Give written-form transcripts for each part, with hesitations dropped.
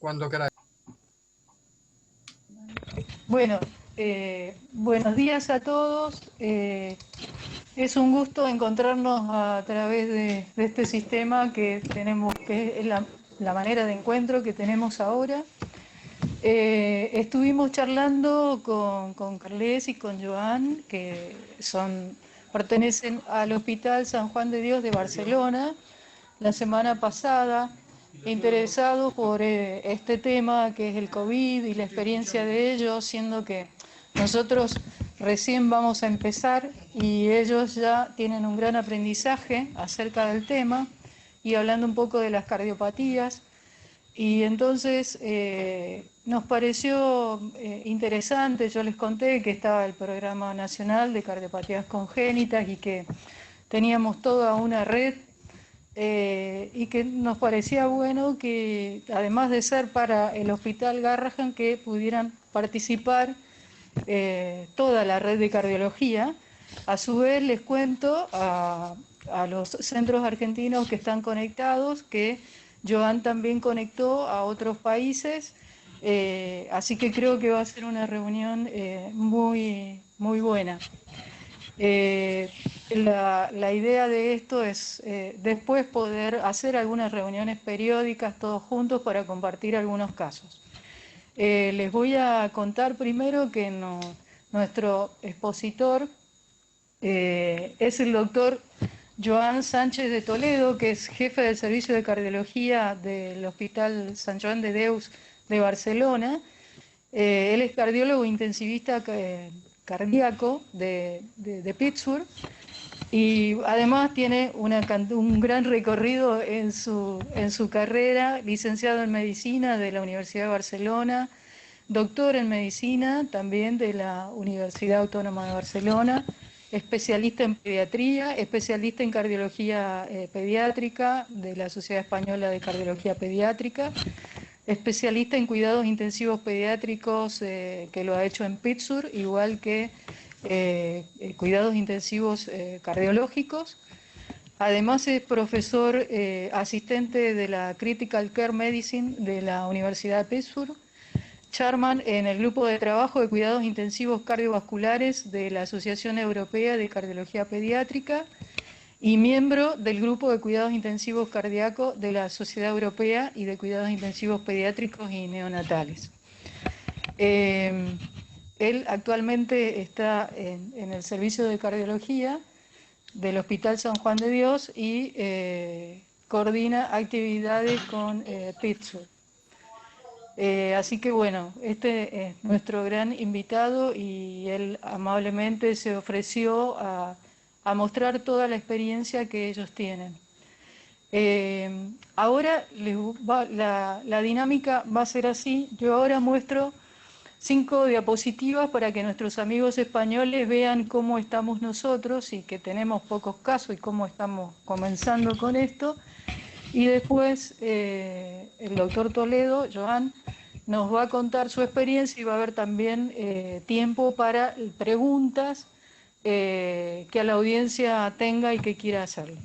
cuando queráis. Bueno, buenos días a todos. Es un gusto encontrarnos a través de este sistema que tenemos, que es la manera de encuentro que tenemos ahora. Estuvimos charlando con Carles y con Joan, que pertenecen al Hospital San Juan de Dios de Barcelona, la semana pasada, interesados por este tema que es el COVID y la experiencia de ellos, siendo que nosotros recién vamos a empezar y ellos ya tienen un gran aprendizaje acerca del tema y hablando un poco de las cardiopatías. Y entonces nos pareció interesante, yo les conté que estaba el Programa Nacional de Cardiopatías Congénitas y que teníamos toda una red y que nos parecía bueno que, además de ser para el Hospital Garrahan, que pudieran participar toda la red de cardiología. A su vez les cuento a los centros argentinos que están conectados que Joan también conectó a otros países, así que creo que va a ser una reunión muy buena. La idea de esto es después poder hacer algunas reuniones periódicas todos juntos para compartir algunos casos. Les voy a contar primero que nuestro expositor es el doctor Joan Sánchez de Toledo, que es jefe del Servicio de Cardiología del Hospital San Joan de Deus de Barcelona. Él es cardiólogo intensivista cardíaco de Pittsburgh y además tiene un gran recorrido en su carrera, licenciado en medicina de la Universidad de Barcelona, doctor en medicina también de la Universidad Autónoma de Barcelona, especialista en pediatría, especialista en cardiología pediátrica de la Sociedad Española de Cardiología Pediátrica, especialista en cuidados intensivos pediátricos que lo ha hecho en Pittsburgh, igual que cuidados intensivos cardiológicos. Además es profesor asistente de la Critical Care Medicine de la Universidad de Pittsburgh, chairman en el grupo de trabajo de cuidados intensivos cardiovasculares de la Asociación Europea de Cardiología Pediátrica y miembro del grupo de cuidados intensivos cardíacos de la Sociedad Europea y de Cuidados Intensivos Pediátricos y Neonatales. Él actualmente está en el servicio de cardiología del Hospital San Juan de Dios y coordina actividades con Pittsburgh. Así que bueno, este es nuestro gran invitado y él amablemente se ofreció a mostrar toda la experiencia que ellos tienen. Ahora la dinámica va a ser así. Yo ahora muestro 5 diapositivas para que nuestros amigos españoles vean cómo estamos nosotros y que tenemos pocos casos y cómo estamos comenzando con esto. Y después el doctor Toledo, Joan, nos va a contar su experiencia y va a haber también tiempo para preguntas que a la audiencia tenga y que quiera hacerle.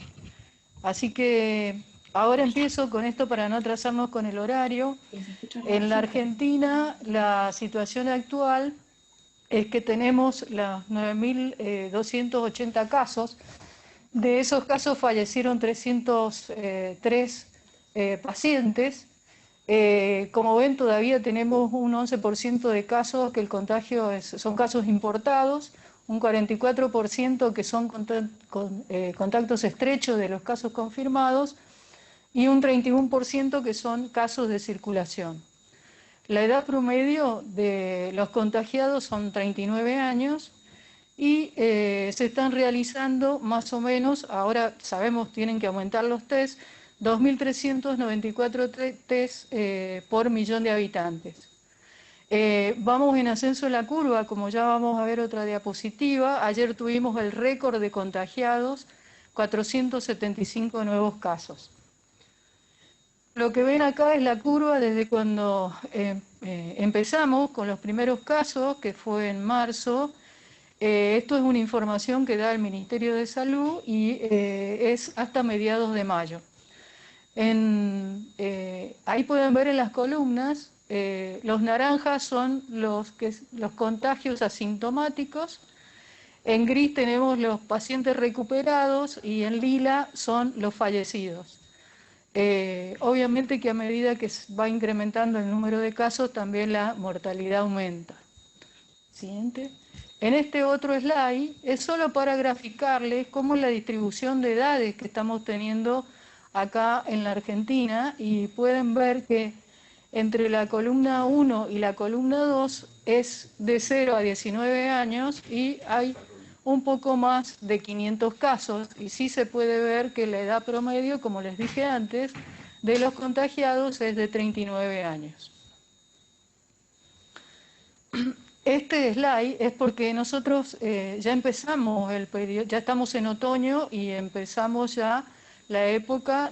Así que ahora empiezo con esto para no atrasarnos con el horario. En la Argentina la situación actual es que tenemos los 9.280 casos. De esos casos fallecieron 303 pacientes. Como ven, todavía tenemos un 11% de casos que el contagio son casos importados, un 44% que son contactos estrechos de los casos confirmados y un 31% que son casos de circulación. La edad promedio de los contagiados son 39 años y se están realizando más o menos, ahora sabemos tienen que aumentar los test, 2.394 test por millón de habitantes. Vamos en ascenso en la curva, como ya vamos a ver otra diapositiva. Ayer tuvimos el récord de contagiados, 475 nuevos casos. Lo que ven acá es la curva desde cuando empezamos con los primeros casos, que fue en marzo. Esto es una información que da el Ministerio de Salud y es hasta mediados de mayo. Ahí pueden ver en las columnas, los naranjas son los contagios asintomáticos, en gris tenemos los pacientes recuperados y en lila son los fallecidos. Obviamente que a medida que va incrementando el número de casos, también la mortalidad aumenta. Siguiente. En este otro slide es solo para graficarles cómo es la distribución de edades que estamos teniendo acá en la Argentina, y pueden ver que entre la columna 1 y la columna 2 es de 0 a 19 años y hay un poco más de 500 casos, y sí se puede ver que la edad promedio, como les dije antes, de los contagiados es de 39 años. Este slide es porque nosotros ya empezamos el periodo, ya estamos en otoño y empezamos ya la época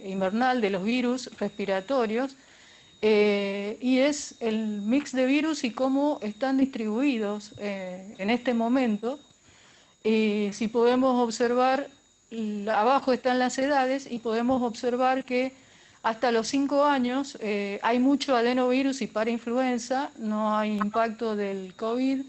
invernal de los virus respiratorios, y es el mix de virus y cómo están distribuidos en este momento. Y si podemos observar, abajo están las edades y podemos observar que hasta los 5 años hay mucho adenovirus y parainfluenza, no hay impacto del COVID,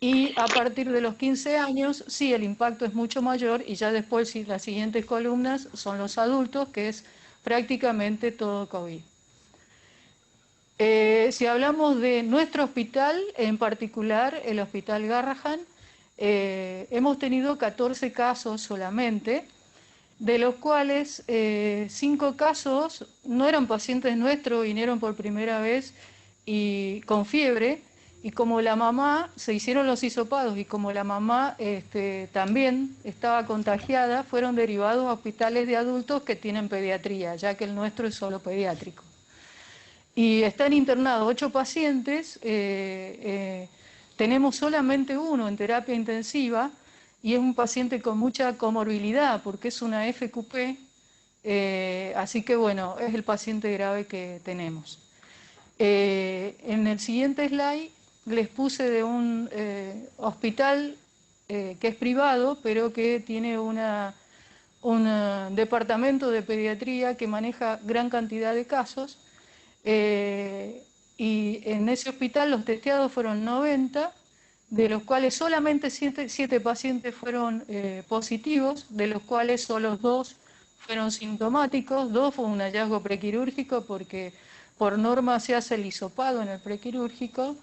y a partir de los 15 años sí el impacto es mucho mayor, y ya después las siguientes columnas son los adultos, que es prácticamente todo COVID. Si hablamos de nuestro hospital, en particular el Hospital Garrahan, hemos tenido 14 casos solamente, de los cuales 5 casos no eran pacientes nuestros, vinieron por primera vez y con fiebre, y como la mamá, se hicieron los hisopados, y como la mamá también estaba contagiada, fueron derivados a hospitales de adultos que tienen pediatría, ya que el nuestro es solo pediátrico. Y están internados 8 pacientes, tenemos solamente uno en terapia intensiva, y es un paciente con mucha comorbilidad porque es una FQP, así que bueno, es el paciente grave que tenemos. En el siguiente slide les puse de un hospital que es privado, pero que tiene un departamento de pediatría que maneja gran cantidad de casos. Y en ese hospital los testeados fueron 90, de los cuales solamente 7 pacientes fueron positivos, de los cuales solo 2 fueron sintomáticos, 2 fue un hallazgo prequirúrgico porque por norma se hace el hisopado en el prequirúrgico,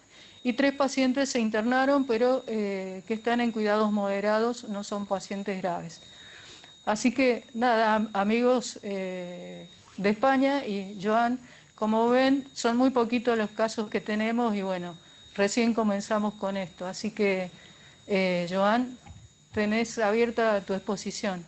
y 3 pacientes se internaron, pero que están en cuidados moderados, no son pacientes graves. Así que nada, amigos de España y Joan, como ven, son muy poquitos los casos que tenemos y bueno, recién comenzamos con esto. Así que, Joan, tenés abierta tu exposición.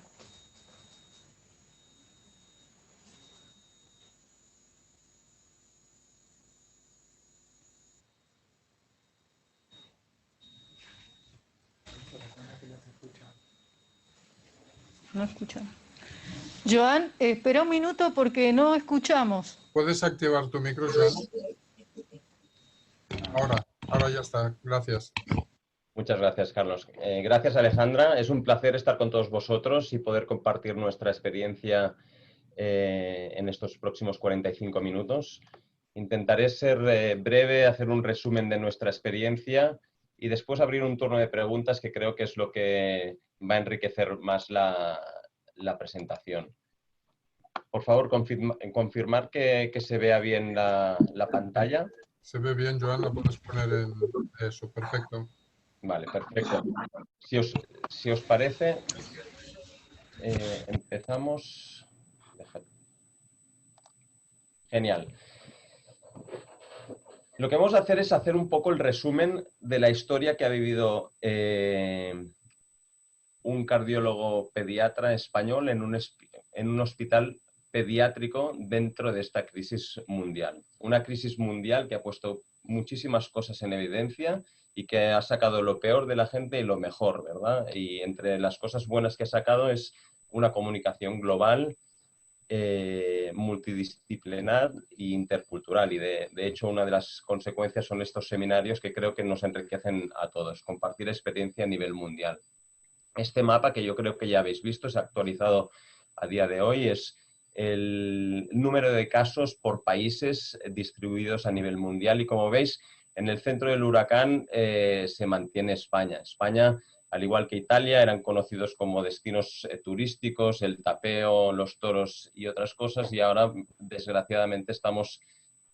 No escuchan. Joan, espera un minuto porque no escuchamos. ¿Puedes activar tu micro, Joan? Ahora ya está. Gracias. Muchas gracias, Carlos. Gracias, Alejandra. Es un placer estar con todos vosotros y poder compartir nuestra experiencia en estos próximos 45 minutos. Intentaré ser breve, hacer un resumen de nuestra experiencia y después abrir un turno de preguntas, que creo que es lo que va a enriquecer más la presentación. Por favor, confirmar que se vea bien la pantalla. Se ve bien, Joan, la puedes poner en eso. Perfecto. Vale, perfecto. Si os parece, empezamos. Genial. Lo que vamos a hacer es hacer un poco el resumen de la historia que ha vivido un cardiólogo pediatra español en un hospital pediátrico dentro de esta crisis mundial. Una crisis mundial que ha puesto muchísimas cosas en evidencia y que ha sacado lo peor de la gente y lo mejor, ¿verdad? Y entre las cosas buenas que ha sacado es una comunicación global, multidisciplinar e intercultural. Y de hecho, una de las consecuencias son estos seminarios que creo que nos enriquecen a todos, compartir experiencia a nivel mundial. Este mapa, que yo creo que ya habéis visto, es actualizado a día de hoy, es el número de casos por países distribuidos a nivel mundial y como veis, en el centro del huracán se mantiene España. España, al igual que Italia, eran conocidos como destinos turísticos, el tapeo, los toros y otras cosas, y ahora, desgraciadamente, estamos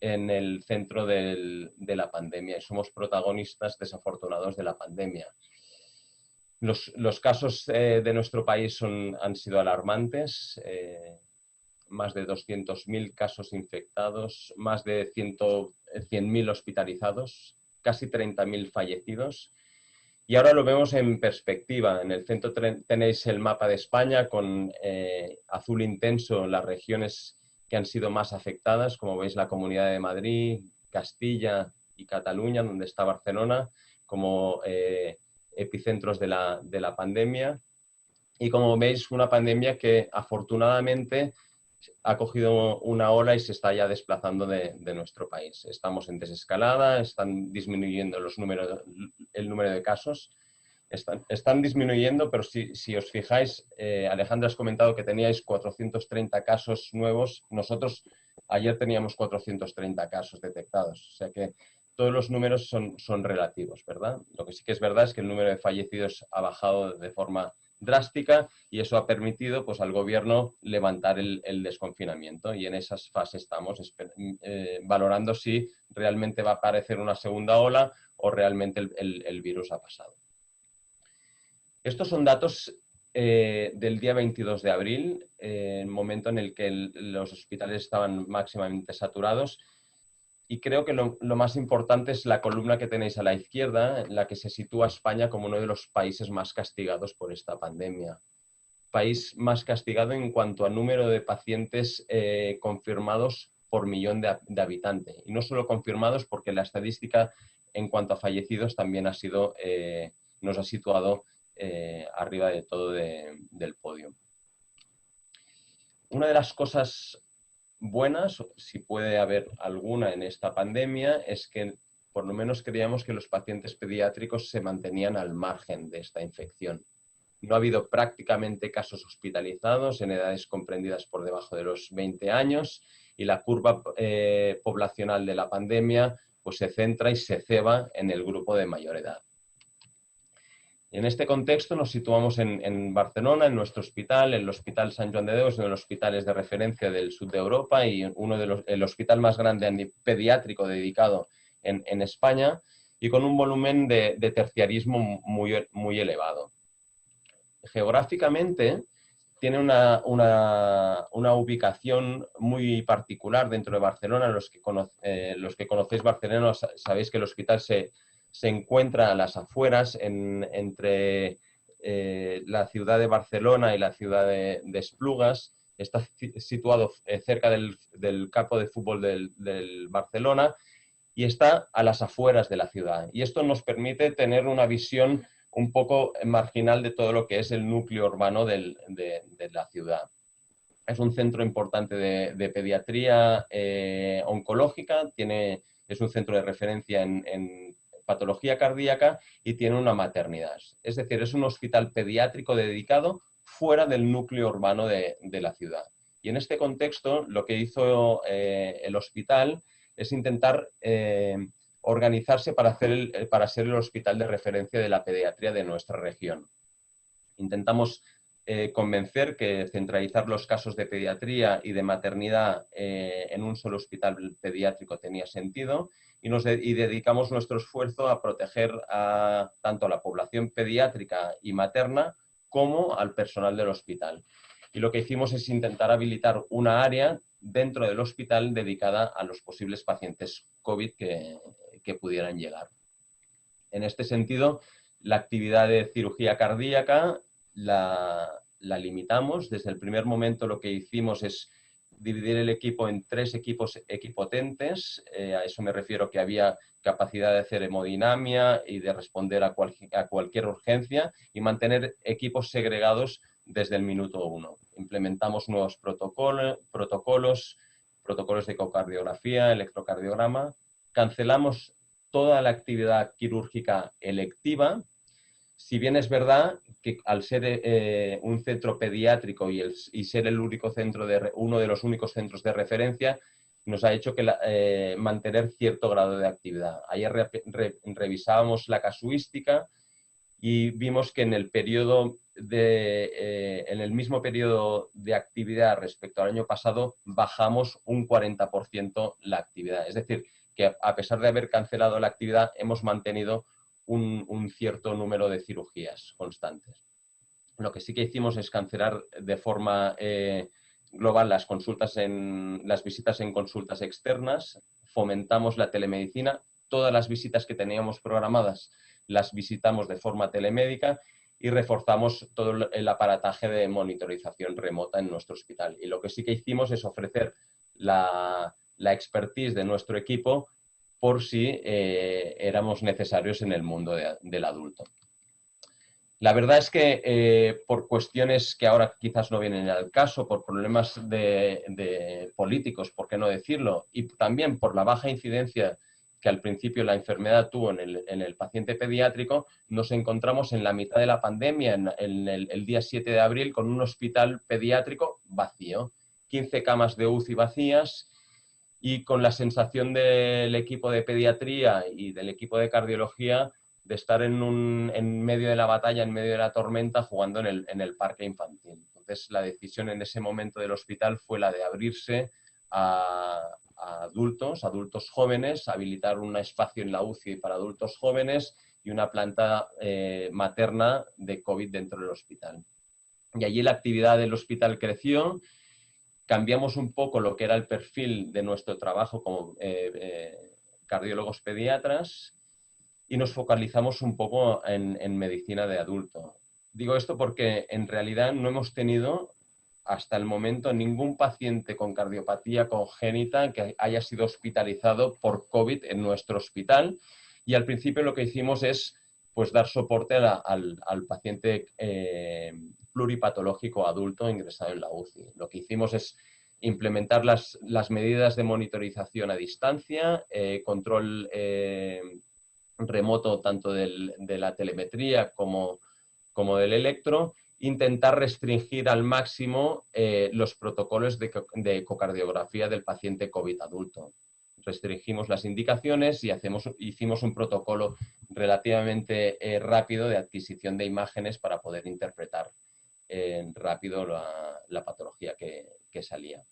en el centro de la pandemia y somos protagonistas desafortunados de la pandemia. Los casos de nuestro país han sido alarmantes. Más de 200.000 casos infectados, más de 100.000 hospitalizados, casi 30.000 fallecidos. Y ahora lo vemos en perspectiva. En el centro tenéis el mapa de España con azul intenso las regiones que han sido más afectadas, como veis la Comunidad de Madrid, Castilla y Cataluña, donde está Barcelona, como epicentros de la pandemia. Y como veis, una pandemia que afortunadamente ha cogido una ola y se está ya desplazando de nuestro país. Estamos en desescalada, están disminuyendo el número de casos, están disminuyendo, pero si os fijáis, Alejandra, has comentado que teníais 430 casos nuevos, nosotros ayer teníamos 430 casos detectados, o sea que todos los números son relativos, ¿verdad? Lo que sí que es verdad es que el número de fallecidos ha bajado de forma drástica y eso ha permitido pues, al gobierno levantar el desconfinamiento y en esas fases estamos valorando si realmente va a aparecer una segunda ola o realmente el virus ha pasado. Estos son datos del día 22 de abril, el momento en el que los hospitales estaban máximamente saturados. Y creo que lo más importante es la columna que tenéis a la izquierda, en la que se sitúa España como uno de los países más castigados por esta pandemia. País más castigado en cuanto a número de pacientes confirmados por millón de habitantes. Y no solo confirmados, porque la estadística en cuanto a fallecidos también nos ha situado arriba de todo del podio. Una de las cosas buenas, si puede haber alguna en esta pandemia, es que por lo menos creíamos que los pacientes pediátricos se mantenían al margen de esta infección. No ha habido prácticamente casos hospitalizados en edades comprendidas por debajo de los 20 años y la curva poblacional de la pandemia pues, se centra y se ceba en el grupo de mayor edad. En este contexto nos situamos en Barcelona, en nuestro hospital, el Hospital Sant Joan de Déu, es uno de los hospitales de referencia del sur de Europa y el hospital más grande pediátrico dedicado en España y con un volumen de terciarismo muy elevado. Geográficamente tiene una ubicación muy particular dentro de Barcelona. Los que conocéis Barcelona sabéis que el hospital se encuentra a las afueras entre la ciudad de Barcelona y la ciudad de Esplugas. Está situado cerca del campo de fútbol del Barcelona y está a las afueras de la ciudad. Y esto nos permite tener una visión un poco marginal de todo lo que es el núcleo urbano de la ciudad. Es un centro importante de pediatría oncológica, es un centro de referencia en patología cardíaca y tiene una maternidad. Es decir, es un hospital pediátrico dedicado fuera del núcleo urbano de la ciudad. Y en este contexto, lo que hizo el hospital es intentar organizarse para ser el hospital de referencia de la pediatría de nuestra región. Intentamos convencer que centralizar los casos de pediatría y de maternidad en un solo hospital pediátrico tenía sentido y dedicamos nuestro esfuerzo a proteger tanto a la población pediátrica y materna como al personal del hospital. Y lo que hicimos es intentar habilitar una área dentro del hospital dedicada a los posibles pacientes COVID que pudieran llegar. En este sentido, la actividad de cirugía cardíaca la limitamos. Desde el primer momento lo que hicimos es dividir el equipo en 3 equipos equipotentes. A eso me refiero que había capacidad de hacer hemodinamia y de responder a cualquier urgencia y mantener equipos segregados desde el minuto 1. Implementamos nuevos protocolos de ecocardiografía, electrocardiograma. Cancelamos toda la actividad quirúrgica electiva. Si bien es verdad que al ser un centro pediátrico y ser el único centro uno de los únicos centros de referencia, nos ha hecho que mantener cierto grado de actividad. Ayer revisábamos la casuística y vimos que en el mismo periodo de actividad respecto al año pasado bajamos un 40% la actividad. Es decir, que a pesar de haber cancelado la actividad, hemos mantenido un cierto número de cirugías constantes. Lo que sí que hicimos es cancelar de forma global las visitas en consultas externas, fomentamos la telemedicina, todas las visitas que teníamos programadas las visitamos de forma telemédica y reforzamos todo el aparataje de monitorización remota en nuestro hospital. Y lo que sí que hicimos es ofrecer la expertise de nuestro equipo por si éramos necesarios en el mundo del adulto. La verdad es que por cuestiones que ahora quizás no vienen al caso, por problemas de políticos, por qué no decirlo, y también por la baja incidencia que al principio la enfermedad tuvo en el paciente pediátrico, nos encontramos en la mitad de la pandemia, en el día 7 de abril, con un hospital pediátrico vacío, 15 camas de UCI vacías, y con la sensación del equipo de pediatría y del equipo de cardiología de estar en medio de la batalla, en medio de la tormenta, jugando en el parque infantil. Entonces, la decisión en ese momento del hospital fue la de abrirse a adultos jóvenes, habilitar un espacio en la UCI para adultos jóvenes y una planta materna de COVID dentro del hospital. Y allí la actividad del hospital creció. Cambiamos un poco lo que era el perfil de nuestro trabajo como cardiólogos pediatras y nos focalizamos un poco en medicina de adulto. Digo esto porque en realidad no hemos tenido hasta el momento ningún paciente con cardiopatía congénita que haya sido hospitalizado por COVID en nuestro hospital, y al principio lo que hicimos es pues dar soporte al paciente pluripatológico adulto ingresado en la UCI. Lo que hicimos es implementar las medidas de monitorización a distancia, control remoto tanto de la telemetría como del electro, intentar restringir al máximo los protocolos de ecocardiografía del paciente COVID adulto. Restringimos las indicaciones y hicimos un protocolo relativamente rápido de adquisición de imágenes para poder interpretar rápido la patología que salía.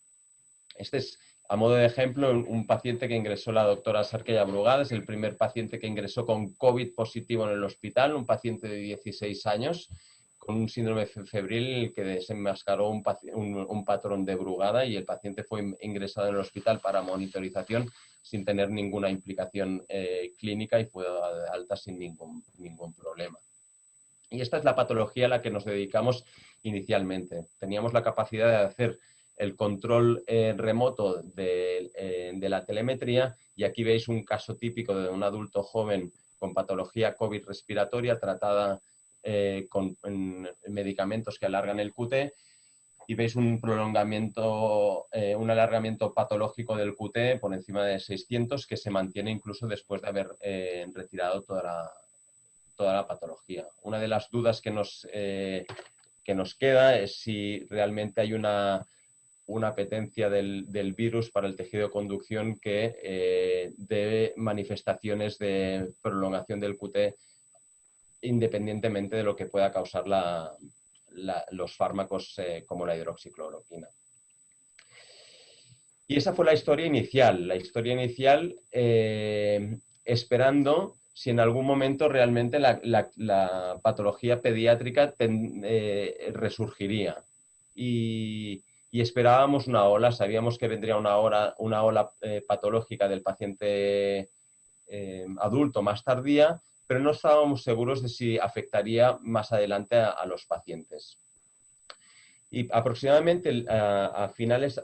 Este es, a modo de ejemplo, un paciente que ingresó la doctora Sarquella Brugada, es el primer paciente que ingresó con COVID positivo en el hospital, un paciente de 16 años con un síndrome febril que desenmascaró un patrón de Brugada, y el paciente fue ingresado en el hospital para monitorización sin tener ninguna implicación clínica y fue dado de alta sin ningún problema. Y esta es la patología a la que nos dedicamos inicialmente. Teníamos la capacidad de hacer el control remoto de la telemetría, y aquí veis un caso típico de un adulto joven con patología COVID respiratoria tratada con medicamentos que alargan el QT, y veis un prolongamiento, un alargamiento patológico del QT por encima de 600 que se mantiene incluso después de haber retirado toda la patología. Una de las dudas que nos queda es si realmente hay una apetencia del virus para el tejido de conducción que dé manifestaciones de prolongación del QT independientemente de lo que pueda causar los fármacos como la hidroxicloroquina. Y esa fue la historia inicial, esperando si en algún momento realmente la patología pediátrica resurgiría. Y esperábamos una ola, sabíamos que vendría una ola patológica del paciente adulto más tardía, pero no estábamos seguros de si afectaría más adelante a los pacientes. Y aproximadamente a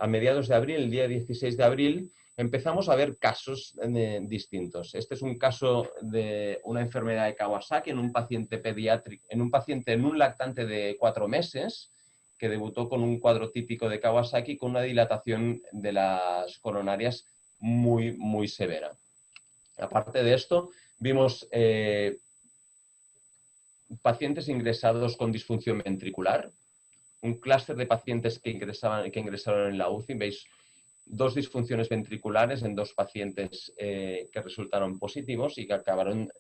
mediados de abril, el día 16 de abril, empezamos a ver casos distintos. Este es un caso de una enfermedad de Kawasaki en un paciente pediátrico, en un lactante de 4 meses, que debutó con un cuadro típico de Kawasaki con una dilatación de las coronarias muy, muy severa. Aparte de esto, vimos pacientes ingresados con disfunción ventricular, un clúster de pacientes que ingresaron en la UCI. Veis 2 disfunciones ventriculares en 2 pacientes que resultaron positivos y que acabaron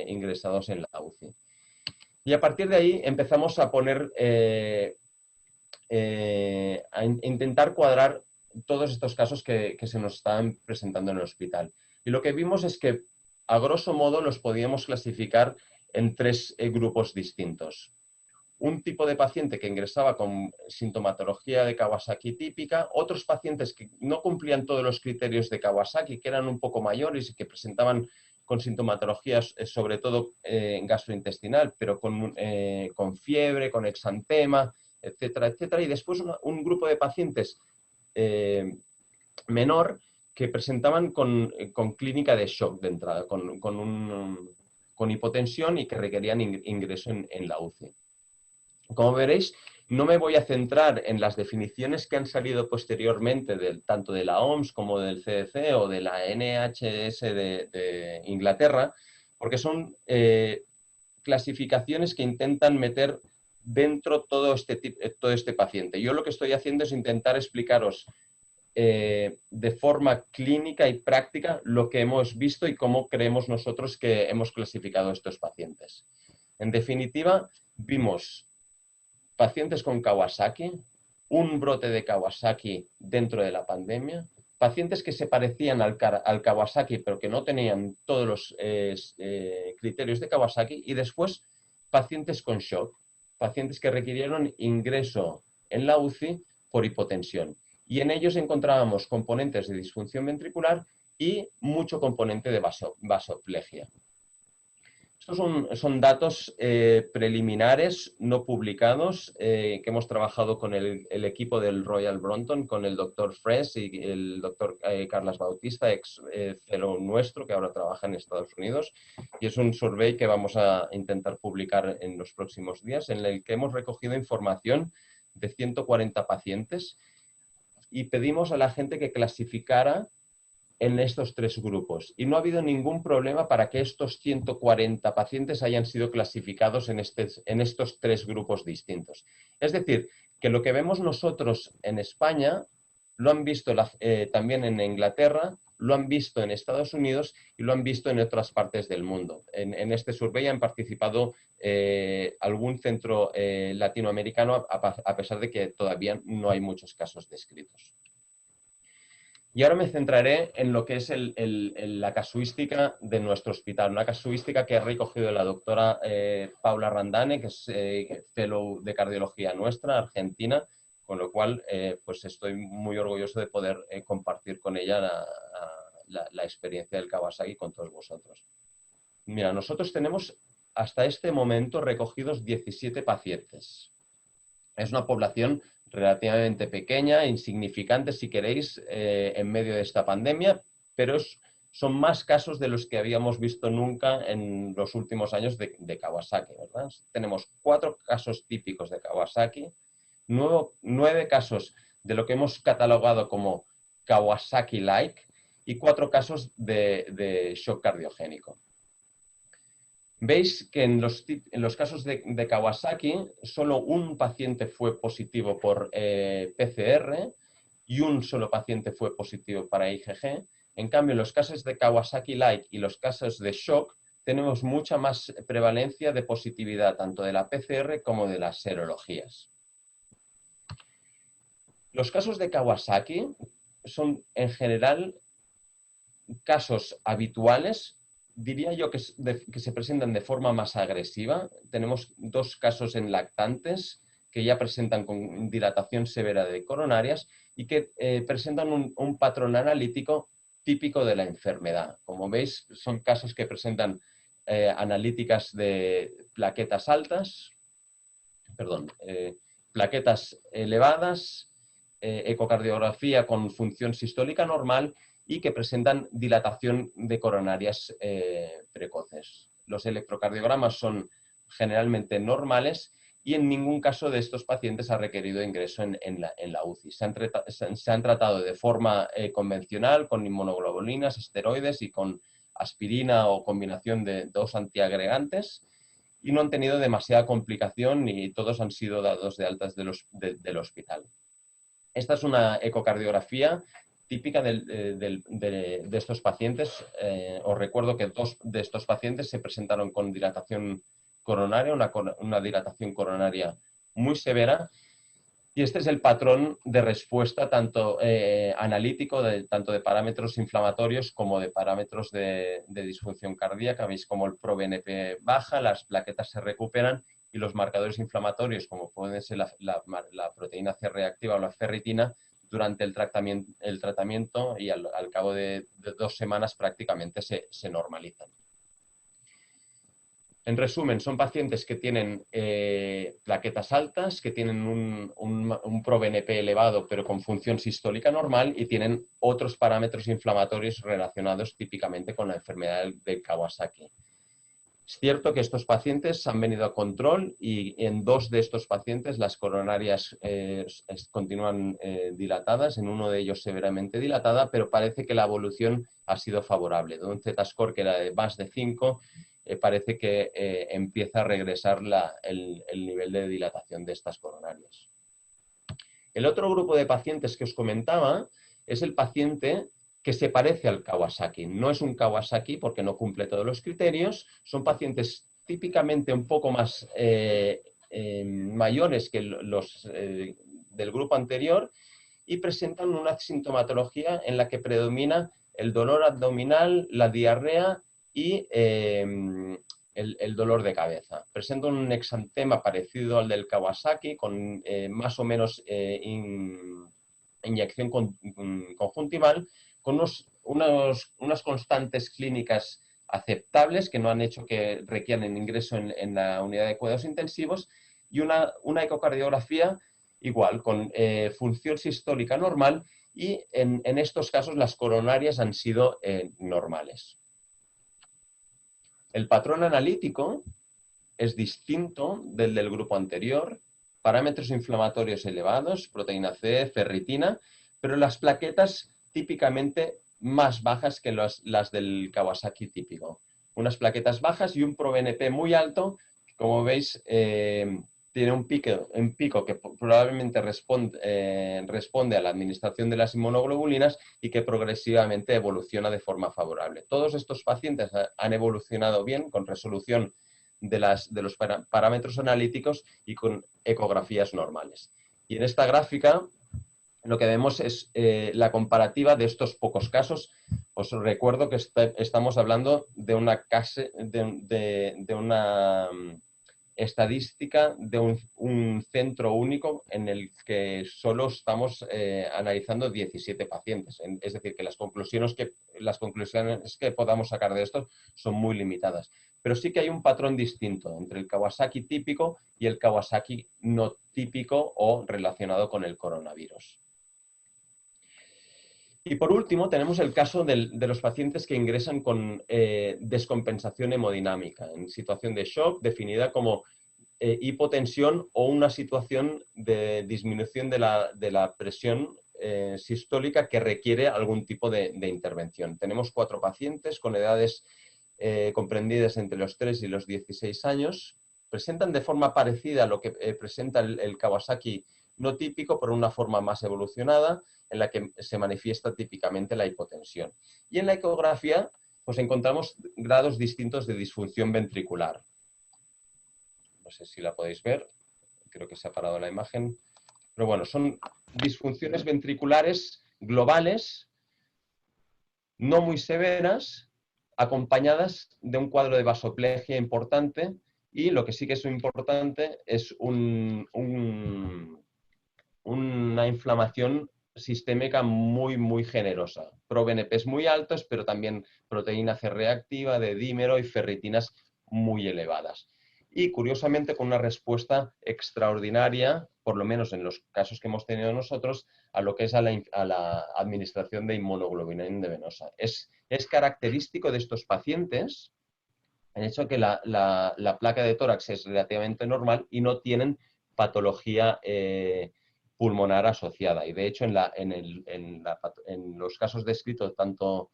ingresados en la UCI. Y a partir de ahí empezamos a poner, a intentar cuadrar todos estos casos que se nos estaban presentando en el hospital. Y lo que vimos es que, a grosso modo, los podíamos clasificar en 3 grupos distintos. Un tipo de paciente que ingresaba con sintomatología de Kawasaki típica, otros pacientes que no cumplían todos los criterios de Kawasaki, que eran un poco mayores y que presentaban con sintomatologías sobre todo gastrointestinal, pero con fiebre, con exantema, etcétera, etcétera. Y después un grupo de pacientes menor que presentaban con clínica de shock de entrada, con hipotensión y que requerían ingreso en la UCI. Como veréis, no me voy a centrar en las definiciones que han salido posteriormente tanto de la OMS como del CDC o de la NHS de Inglaterra, porque son clasificaciones que intentan meter dentro todo este paciente. Yo lo que estoy haciendo es intentar explicaros de forma clínica y práctica lo que hemos visto y cómo creemos nosotros que hemos clasificado a estos pacientes. En definitiva, vimos pacientes con Kawasaki, un brote de Kawasaki dentro de la pandemia, pacientes que se parecían al Kawasaki pero que no tenían todos los criterios de Kawasaki, y después pacientes con shock, pacientes que requirieron ingreso en la UCI por hipotensión. Y en ellos encontrábamos componentes de disfunción ventricular y mucho componente de vasoplegia. Estos son datos preliminares, no publicados, que hemos trabajado con el equipo del Royal Brompton, con el doctor Fresh y el doctor Carles Bautista, ex fellow nuestro, que ahora trabaja en Estados Unidos. Y es un survey que vamos a intentar publicar en los próximos días, en el que hemos recogido información de 140 pacientes y pedimos a la gente que clasificara en estos 3 grupos. Y no ha habido ningún problema para que estos 140 pacientes hayan sido clasificados en estos 3 grupos distintos. Es decir, que lo que vemos nosotros en España, lo han visto también en Inglaterra, lo han visto en Estados Unidos y lo han visto en otras partes del mundo. En este survey han participado algún centro latinoamericano, a pesar de que todavía no hay muchos casos descritos. Y ahora me centraré en lo que es la casuística de nuestro hospital, una casuística que ha recogido la doctora Paula Randane, que es fellow de cardiología nuestra, argentina, con lo cual pues estoy muy orgulloso de poder compartir con ella la experiencia del Kawasaki con todos vosotros. Mira, nosotros tenemos hasta este momento recogidos 17 pacientes. Es una población relativamente pequeña, insignificante si queréis, en medio de esta pandemia, pero son más casos de los que habíamos visto nunca en los últimos años de Kawasaki, ¿verdad? Tenemos 4 casos típicos de Kawasaki, 9 casos de lo que hemos catalogado como Kawasaki-like y 4 casos de shock cardiogénico. Veis que en los casos de Kawasaki solo un paciente fue positivo por PCR y un solo paciente fue positivo para IgG. En cambio, en los casos de Kawasaki-like y los casos de shock tenemos mucha más prevalencia de positividad tanto de la PCR como de las serologías. Los casos de Kawasaki son en general casos habituales. Diría yo que se presentan de forma más agresiva. Tenemos 2 casos en lactantes que ya presentan con dilatación severa de coronarias y que presentan un patrón analítico típico de la enfermedad. Como veis, son casos que presentan analíticas de plaquetas altas, plaquetas elevadas, ecocardiografía con función sistólica normal y que presentan dilatación de coronarias precoces. Los electrocardiogramas son generalmente normales y en ningún caso de estos pacientes ha requerido ingreso en la UCI. Se han tratado de forma convencional con inmunoglobulinas, esteroides y con aspirina o combinación de 2 antiagregantes y no han tenido demasiada complicación y todos han sido dados de altas del hospital. Esta es una ecocardiografía típica de estos pacientes. Os recuerdo que 2 de estos pacientes se presentaron con dilatación coronaria, una dilatación coronaria muy severa, y este es el patrón de respuesta tanto analítico, tanto de parámetros inflamatorios como de parámetros de disfunción cardíaca. Veis como el ProBNP baja, las plaquetas se recuperan y los marcadores inflamatorios, como pueden ser la proteína C reactiva o la ferritina, durante el tratamiento y al cabo de 2 semanas prácticamente se normalizan. En resumen, son pacientes que tienen plaquetas altas, que tienen un ProBNP elevado pero con función sistólica normal y tienen otros parámetros inflamatorios relacionados típicamente con la enfermedad de Kawasaki. Es cierto que estos pacientes han venido a control y en 2 de estos pacientes las coronarias continúan dilatadas, en uno de ellos severamente dilatada, pero parece que la evolución ha sido favorable. De un Z-score que era de más de 5, parece que empieza a regresar el nivel de dilatación de estas coronarias. El otro grupo de pacientes que os comentaba es el paciente que se parece al Kawasaki. No es un Kawasaki porque no cumple todos los criterios, son pacientes típicamente un poco más mayores que los del grupo anterior y presentan una sintomatología en la que predomina el dolor abdominal, la diarrea y el dolor de cabeza. Presenta un exantema parecido al del Kawasaki, con más o menos inyección conjuntival, con unas constantes clínicas aceptables que no han hecho que requieran ingreso en la unidad de cuidados intensivos y una ecocardiografía igual, con función sistólica normal y en estos casos las coronarias han sido normales. El patrón analítico es distinto del grupo anterior, parámetros inflamatorios elevados, proteína C, ferritina, pero las plaquetas típicamente más bajas que las del Kawasaki típico. Unas plaquetas bajas y un ProBNP muy alto, que como veis tiene un pico que probablemente responde a la administración de las inmunoglobulinas y que progresivamente evoluciona de forma favorable. Todos estos pacientes han evolucionado bien con resolución de los parámetros analíticos y con ecografías normales. Y en esta gráfica lo que vemos es la comparativa de estos pocos casos. Os recuerdo que estamos hablando de una estadística de un centro único en el que solo estamos analizando 17 pacientes. Es decir, que las conclusiones que podamos sacar de esto son muy limitadas. Pero sí que hay un patrón distinto entre el Kawasaki típico y el Kawasaki no típico o relacionado con el coronavirus. Y por último, tenemos el caso de los pacientes que ingresan con descompensación hemodinámica, en situación de shock, definida como hipotensión o una situación de disminución de la presión sistólica que requiere algún tipo de intervención. Tenemos 4 pacientes con edades comprendidas entre los 3 y los 16 años. Presentan de forma parecida a lo que presenta el Kawasaki no típico, pero una forma más evolucionada, en la que se manifiesta típicamente la hipotensión. Y en la ecografía pues encontramos grados distintos de disfunción ventricular. No sé si la podéis ver, creo que se ha parado la imagen. Pero bueno, son disfunciones ventriculares globales, no muy severas, acompañadas de un cuadro de vasoplegia importante y lo que sí que es importante es una inflamación sistémica muy generosa. ProBNPs muy altos, pero también proteína C reactiva, de dímero y ferritinas muy elevadas. Y curiosamente con una respuesta extraordinaria, por lo menos en los casos que hemos tenido nosotros, a lo que es a la administración de inmunoglobulina endovenosa. Es característico de estos pacientes el hecho de que la placa de tórax es relativamente normal y no tienen patología pulmonar asociada. Y de hecho en los casos descritos tanto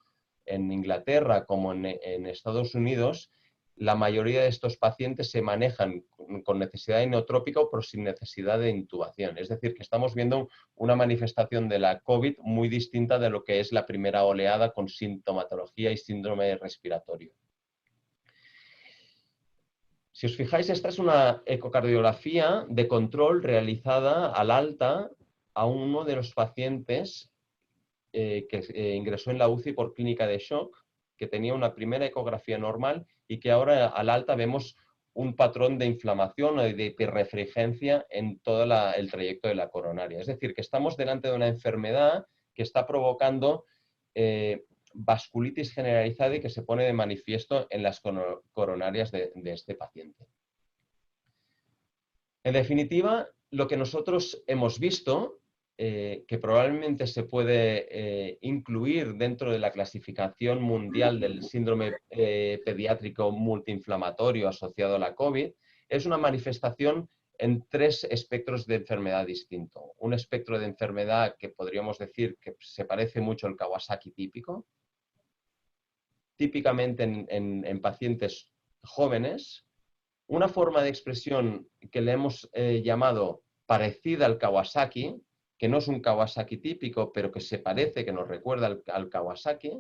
en Inglaterra como en Estados Unidos, la mayoría de estos pacientes se manejan con necesidad de neotrópico pero sin necesidad de intubación. Es decir, que estamos viendo una manifestación de la COVID muy distinta de lo que es la primera oleada con sintomatología y síndrome respiratorio. Si os fijáis, esta es una ecocardiografía de control realizada al alta a uno de los pacientes que ingresó en la UCI por clínica de shock, que tenía una primera ecografía normal y que ahora al alta vemos un patrón de inflamación o de hiperrefringencia en todo el trayecto de la coronaria. Es decir, que estamos delante de una enfermedad que está provocando vasculitis generalizada y que se pone de manifiesto en las coronarias de este paciente. En definitiva, lo que nosotros hemos visto, que probablemente se puede incluir dentro de la clasificación mundial del síndrome pediátrico multiinflamatorio asociado a la COVID, es una manifestación en 3 espectros de enfermedad distinto. Un espectro de enfermedad que podríamos decir que se parece mucho al Kawasaki típico, típicamente en pacientes jóvenes. Una forma de expresión que le hemos llamado parecida al Kawasaki, que no es un Kawasaki típico, pero que se parece, que nos recuerda al Kawasaki.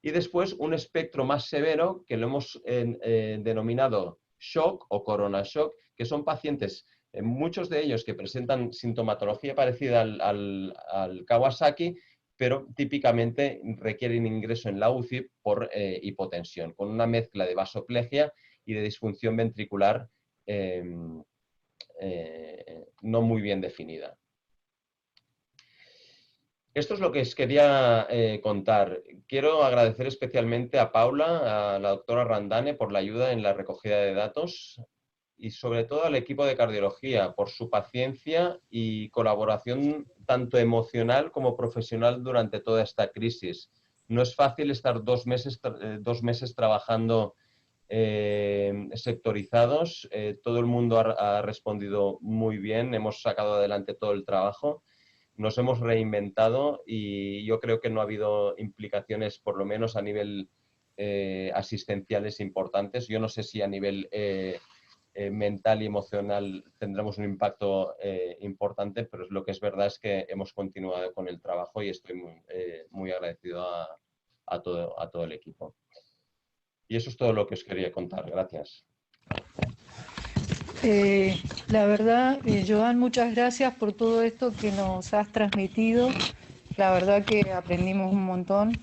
Y después un espectro más severo que lo hemos denominado shock o corona shock, que son pacientes, muchos de ellos que presentan sintomatología parecida al Kawasaki, pero típicamente requieren ingreso en la UCI por hipotensión, con una mezcla de vasoplegia y de disfunción ventricular no muy bien definida. Esto es lo que os quería contar. Quiero agradecer especialmente a Paula, a la doctora Randane, por la ayuda en la recogida de datos y sobre todo al equipo de cardiología por su paciencia y colaboración tanto emocional como profesional durante toda esta crisis. No es fácil estar 2 meses trabajando sectorizados. Todo el mundo ha respondido muy bien, hemos sacado adelante todo el trabajo. Nos hemos reinventado y yo creo que no ha habido implicaciones, por lo menos a nivel asistenciales importantes. Yo no sé si a nivel mental y emocional tendremos un impacto importante, pero lo que es verdad es que hemos continuado con el trabajo y estoy muy agradecido a todo el equipo. Y eso es todo lo que os quería contar. Gracias. La verdad, Joan, muchas gracias por todo esto que nos has transmitido. La verdad que aprendimos un montón.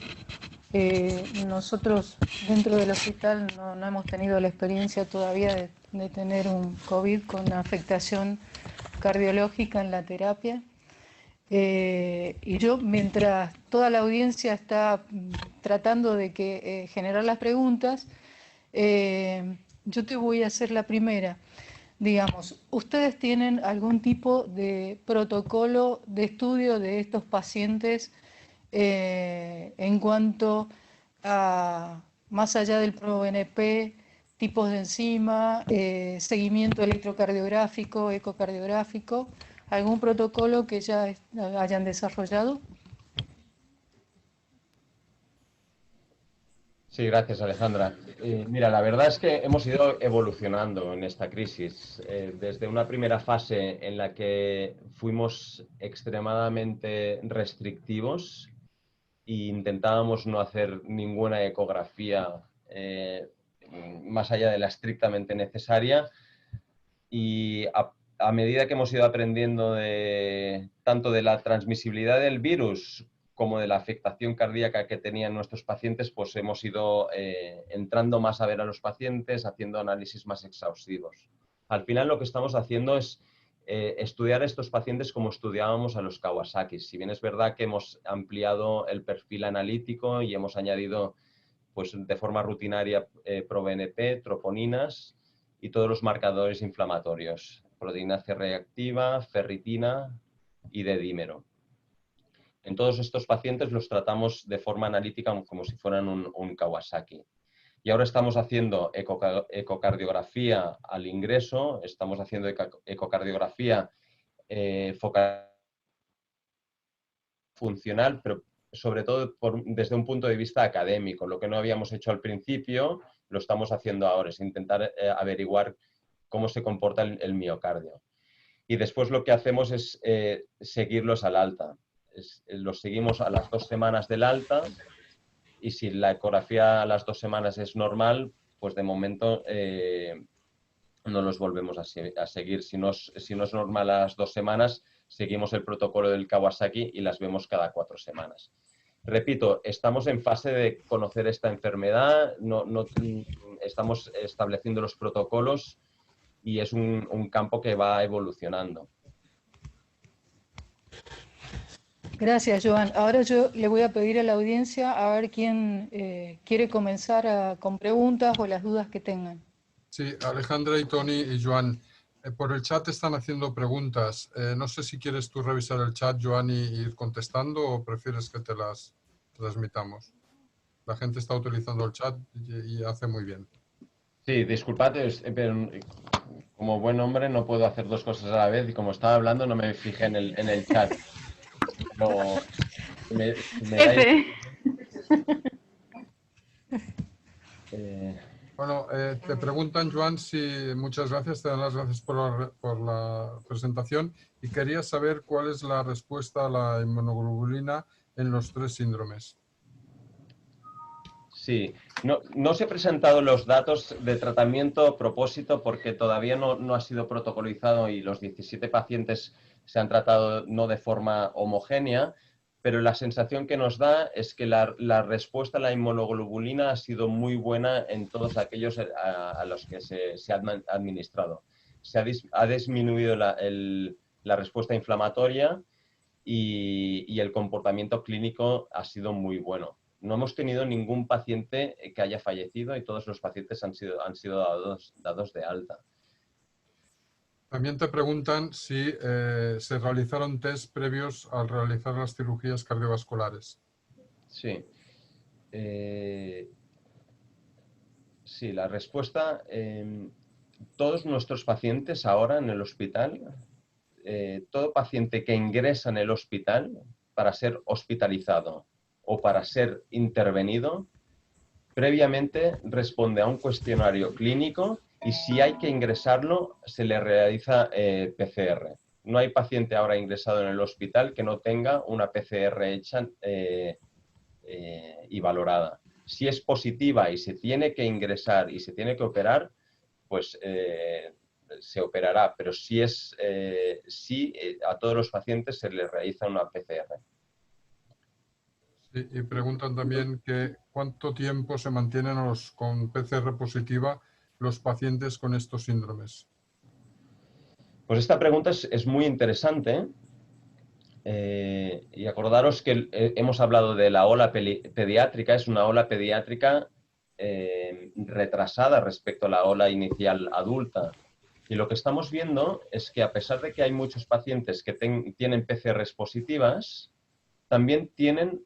Nosotros dentro del hospital no hemos tenido la experiencia todavía de tener un COVID con afectación cardiológica en la terapia. Y yo, mientras toda la audiencia está tratando de generar las preguntas, yo te voy a hacer la primera. Digamos, ¿ustedes tienen algún tipo de protocolo de estudio de estos pacientes en cuanto a, más allá del ProBNP, tipos de enzima, seguimiento electrocardiográfico, ecocardiográfico? ¿Algún protocolo que ya hayan desarrollado? Sí, gracias, Alejandra. Mira, la verdad es que hemos ido evolucionando en esta crisis. Desde una primera fase en la que fuimos extremadamente restrictivos e intentábamos no hacer ninguna ecografía más allá de la estrictamente necesaria. Y a medida que hemos ido aprendiendo tanto de la transmisibilidad del virus como de la afectación cardíaca que tenían nuestros pacientes, pues hemos ido entrando más a ver a los pacientes, haciendo análisis más exhaustivos. Al final lo que estamos haciendo es estudiar a estos pacientes como estudiábamos a los Kawasaki. Si bien es verdad que hemos ampliado el perfil analítico y hemos añadido pues, de forma rutinaria ProBNP, troponinas y todos los marcadores inflamatorios, proteína C reactiva, ferritina y de dímero. En todos estos pacientes los tratamos de forma analítica como si fueran un Kawasaki. Y ahora estamos haciendo ecocardiografía al ingreso, estamos haciendo ecocardiografía funcional, pero sobre todo desde un punto de vista académico, lo que no habíamos hecho al principio lo estamos haciendo ahora, es intentar averiguar cómo se comporta el miocardio. Y después lo que hacemos es seguirlos al alta. Los seguimos a las 2 semanas del alta y si la ecografía a las 2 semanas es normal, pues de momento no los volvemos a seguir. Si no es normal a las 2 semanas, seguimos el protocolo del Kawasaki y las vemos cada 4 semanas. Repito, estamos en fase de conocer esta enfermedad, estamos estableciendo los protocolos y es un campo que va evolucionando. Gracias, Joan. Ahora yo le voy a pedir a la audiencia a ver quién quiere comenzar con preguntas o las dudas que tengan. Sí, Alejandra y Tony y Joan, por el chat están haciendo preguntas. No sé si quieres tú revisar el chat, Joan, y ir contestando o prefieres que te las transmitamos. La gente está utilizando el chat y hace muy bien. Sí, disculpad, pero como buen hombre no puedo hacer 2 cosas a la vez y como estaba hablando no me fijé en el chat. No, Bueno, te preguntan, Joan, muchas gracias, te dan las gracias por la presentación y quería saber cuál es la respuesta a la inmunoglobulina en los 3 síndromes. Sí, no os he presentado los datos de tratamiento a propósito porque todavía no ha sido protocolizado y los 17 pacientes se han tratado no de forma homogénea, pero la sensación que nos da es que la respuesta a la inmunoglobulina ha sido muy buena en todos aquellos a los que se ha administrado. Ha disminuido la respuesta inflamatoria y el comportamiento clínico ha sido muy bueno. No hemos tenido ningún paciente que haya fallecido y todos los pacientes han sido dados de alta. También te preguntan si se realizaron test previos al realizar las cirugías cardiovasculares. Sí. Sí, la respuesta, todos nuestros pacientes ahora en el hospital, todo paciente que ingresa en el hospital para ser hospitalizado o para ser intervenido, previamente responde a un cuestionario clínico y si hay que ingresarlo, se le realiza PCR. No hay paciente ahora ingresado en el hospital que no tenga una PCR hecha y valorada. Si es positiva y se tiene que ingresar y se tiene que operar, pues se operará, pero si a todos los pacientes se les realiza una PCR. Sí, y preguntan también que cuánto tiempo se mantienen con PCR positiva los pacientes con estos síndromes. Pues esta pregunta es muy interesante. Y acordaros que hemos hablado de la ola pediátrica, es una ola pediátrica retrasada respecto a la ola inicial adulta. Y lo que estamos viendo es que a pesar de que hay muchos pacientes que tienen PCRs positivas, también tienen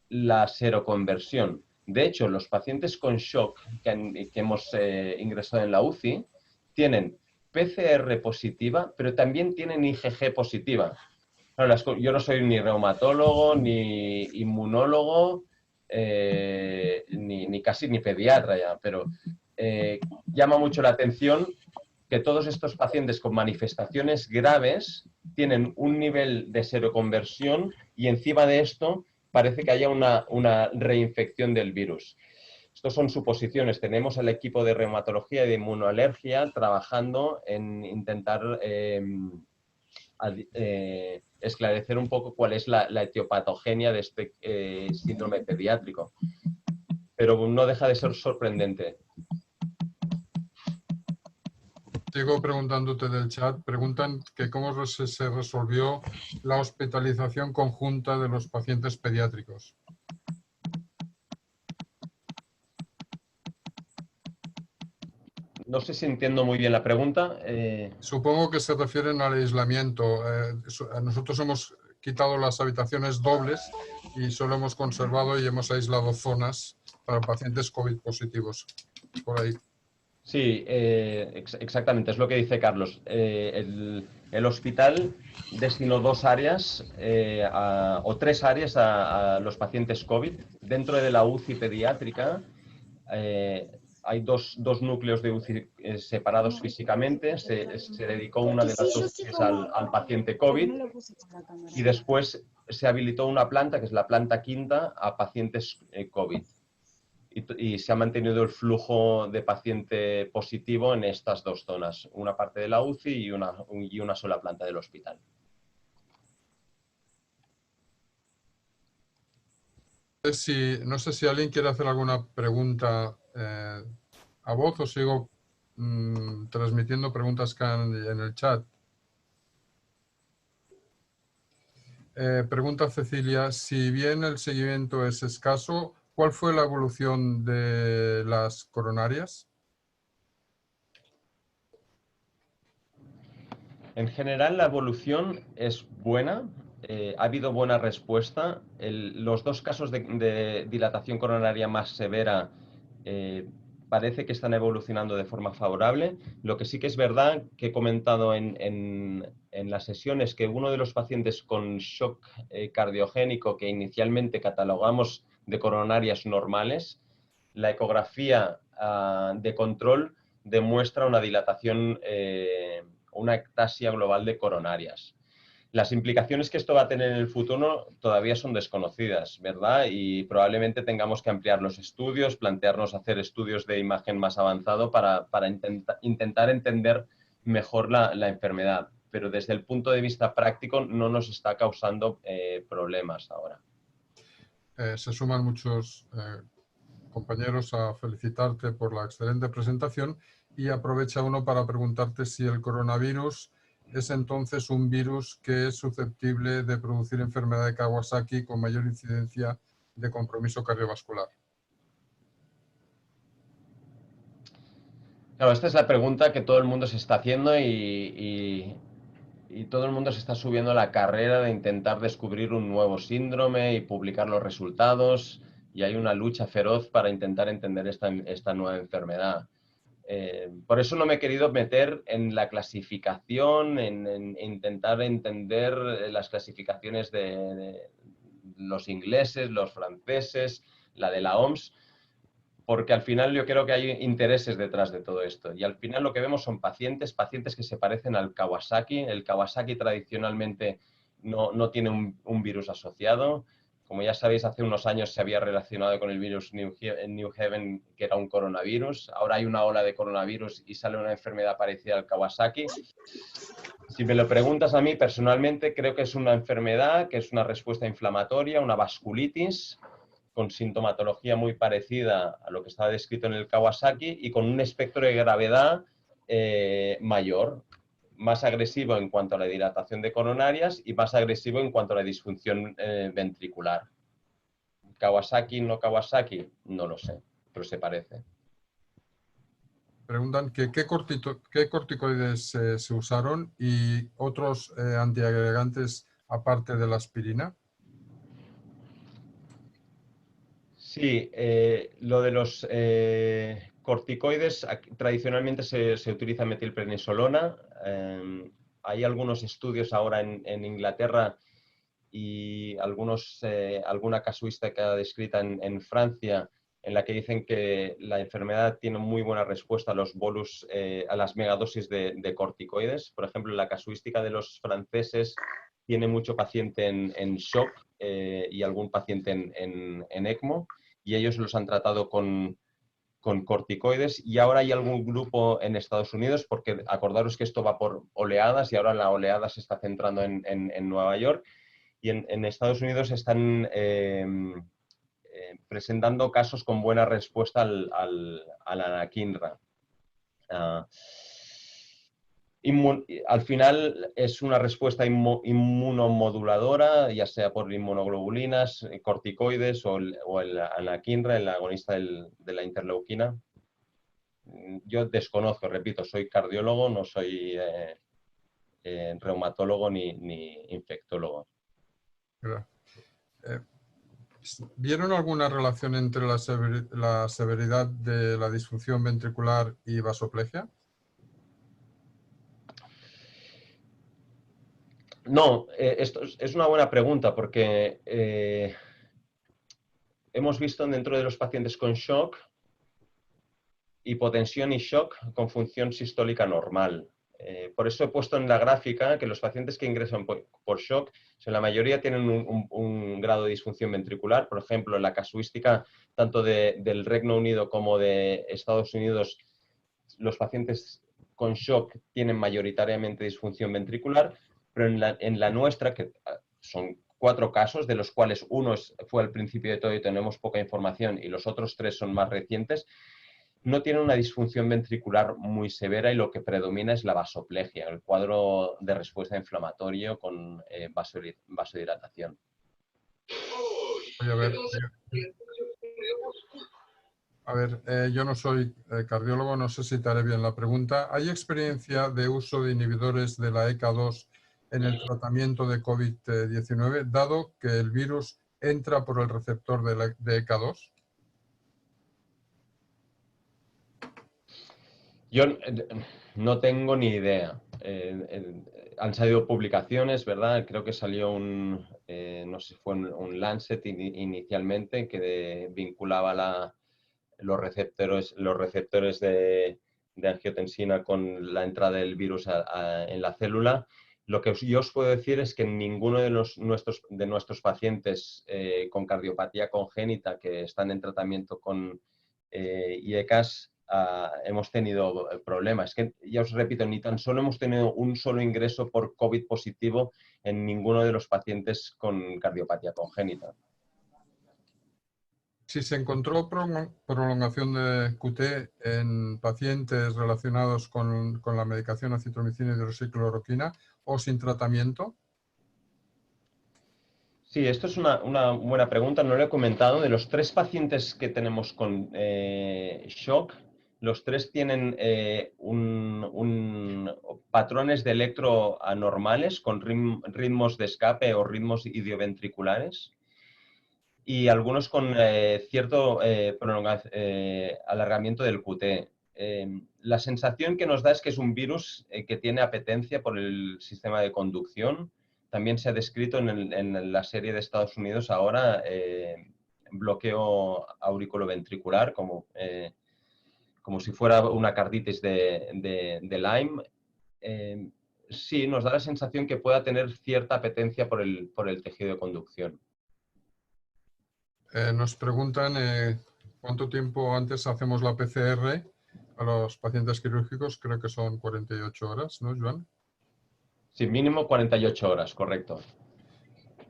la seroconversión. De hecho, los pacientes con shock que hemos ingresado en la UCI tienen PCR positiva, pero también tienen IgG positiva. Claro, yo no soy ni reumatólogo, ni inmunólogo, ni casi ni pediatra ya, pero llama mucho la atención que todos estos pacientes con manifestaciones graves tienen un nivel de seroconversión y encima de esto parece que haya una reinfección del virus. Estos son suposiciones. Tenemos al equipo de reumatología y de inmunoalergia trabajando en intentar esclarecer un poco cuál es la etiopatogenia de este síndrome pediátrico. Pero no deja de ser sorprendente. Sigo preguntándote del chat. Preguntan que cómo se resolvió la hospitalización conjunta de los pacientes pediátricos. No sé si entiendo muy bien la pregunta. Supongo que se refieren al aislamiento. Nosotros hemos quitado las habitaciones dobles y solo hemos conservado y hemos aislado zonas para pacientes COVID positivos. Por ahí. Sí, exactamente, es lo que dice Carlos. El hospital destinó 2 áreas o 3 áreas a los pacientes COVID. Dentro de la UCI pediátrica hay dos núcleos de UCI separados físicamente. Se dedicó una de las dos UCIs al paciente COVID y después se habilitó una planta, que es la planta quinta, a pacientes COVID. Y se ha mantenido el flujo de paciente positivo en estas dos zonas, una parte de la UCI y una sola planta del hospital. No sé si alguien quiere hacer alguna pregunta a voz o sigo transmitiendo preguntas que hay en el chat. Pregunta Cecilia, si bien el seguimiento es escaso, ¿cuál fue la evolución de las coronarias? En general, la evolución es buena. Ha habido buena respuesta. Los dos casos de dilatación coronaria más severa parece que están evolucionando de forma favorable. Lo que sí que es verdad que he comentado en las sesiones que uno de los pacientes con shock cardiogénico que inicialmente catalogamos de coronarias normales, la ecografía de control demuestra una dilatación, una ectasia global de coronarias. Las implicaciones que esto va a tener en el futuro todavía son desconocidas, ¿verdad? Y probablemente tengamos que ampliar los estudios, plantearnos hacer estudios de imagen más avanzado para intentar entender mejor la enfermedad. Pero desde el punto de vista práctico no nos está causando problemas ahora. Se suman muchos compañeros a felicitarte por la excelente presentación y aprovecha uno para preguntarte si el coronavirus es entonces un virus que es susceptible de producir enfermedad de Kawasaki con mayor incidencia de compromiso cardiovascular. Claro, esta es la pregunta que todo el mundo se está haciendo y todo el mundo se está subiendo a la carrera de intentar descubrir un nuevo síndrome y publicar los resultados, y hay una lucha feroz para intentar entender esta nueva enfermedad. Por eso no me he querido meter en la clasificación, en intentar entender las clasificaciones de los ingleses, los franceses, la de la OMS, porque al final yo creo que hay intereses detrás de todo esto. Y al final lo que vemos son pacientes que se parecen al Kawasaki. El Kawasaki tradicionalmente no tiene un virus asociado. Como ya sabéis, hace unos años se había relacionado con el virus New Haven, que era un coronavirus. Ahora hay una ola de coronavirus y sale una enfermedad parecida al Kawasaki. Si me lo preguntas a mí personalmente, creo que es una enfermedad, que es una respuesta inflamatoria, una vasculitis, con sintomatología muy parecida a lo que estaba descrito en el Kawasaki y con un espectro de gravedad mayor, más agresivo en cuanto a la dilatación de coronarias y más agresivo en cuanto a la disfunción ventricular. ¿Kawasaki, no Kawasaki? No lo sé, pero se parece. Preguntan que qué corticoides se usaron y otros antiagregantes aparte de la aspirina. Sí, lo de los corticoides, tradicionalmente se utiliza metilprednisolona. Hay algunos estudios ahora en Inglaterra y alguna casuística descrita en Francia en la que dicen que la enfermedad tiene muy buena respuesta a los bolus, a las megadosis de corticoides. Por ejemplo, la casuística de los franceses tiene mucho paciente en shock y algún paciente en ECMO, y ellos los han tratado con corticoides, y ahora hay algún grupo en Estados Unidos, porque acordaros que esto va por oleadas y ahora la oleada se está centrando en Nueva York, y en Estados Unidos están presentando casos con buena respuesta al anakinra. Al final es una respuesta inmunomoduladora, ya sea por inmunoglobulinas, corticoides o el anakinra, el agonista de la interleuquina. Yo desconozco, repito, soy cardiólogo, no soy reumatólogo ni infectólogo. ¿Vieron alguna relación entre la severidad de la disfunción ventricular y vasoplegia? No, esto es una buena pregunta porque hemos visto dentro de los pacientes con shock hipotensión y shock con función sistólica normal. Por eso he puesto en la gráfica que los pacientes que ingresan por shock, en la mayoría tienen un grado de disfunción ventricular. Por ejemplo, en la casuística tanto del Reino Unido como de Estados Unidos, los pacientes con shock tienen mayoritariamente disfunción ventricular, pero en la nuestra, que son 4 casos, de los cuales uno fue al principio de todo y tenemos poca información, y los otros 3 son más recientes, no tiene una disfunción ventricular muy severa y lo que predomina es la vasoplegia, el cuadro de respuesta inflamatorio con vasodilatación. Oye, a ver, yo no soy cardiólogo, no sé si te haré bien la pregunta. ¿Hay experiencia de uso de inhibidores de la ECA2 en el tratamiento de COVID-19, dado que el virus entra por el receptor de ECA2? Yo no tengo ni idea. Han salido publicaciones, ¿verdad? Creo que salió no sé si fue un Lancet inicialmente que vinculaba los receptores de angiotensina con la entrada del virus en la célula. Lo que yo os puedo decir es que ninguno de nuestros pacientes con cardiopatía congénita que están en tratamiento con IECAS hemos tenido problemas. Es que, ya os repito, ni tan solo hemos tenido un solo ingreso por COVID positivo en ninguno de los pacientes con cardiopatía congénita. Si se encontró prolongación de QT en pacientes relacionados con la medicación acitromicina y hidroxicloroquina o sin tratamiento. Sí, esto es una buena pregunta, no lo he comentado. De los 3 pacientes que tenemos con shock, los 3 tienen patrones de electro anormales con ritmos de escape o ritmos idioventriculares y algunos con cierto alargamiento del QT. La sensación que nos da es que es un virus que tiene apetencia por el sistema de conducción. También se ha descrito en la serie de Estados Unidos ahora bloqueo auriculoventricular como si fuera una carditis de Lyme. Sí, nos da la sensación que pueda tener cierta apetencia por el tejido de conducción. Nos preguntan cuánto tiempo antes hacemos la PCR a los pacientes quirúrgicos. Creo que son 48 horas, ¿no, Joan? Sí, mínimo 48 horas, correcto.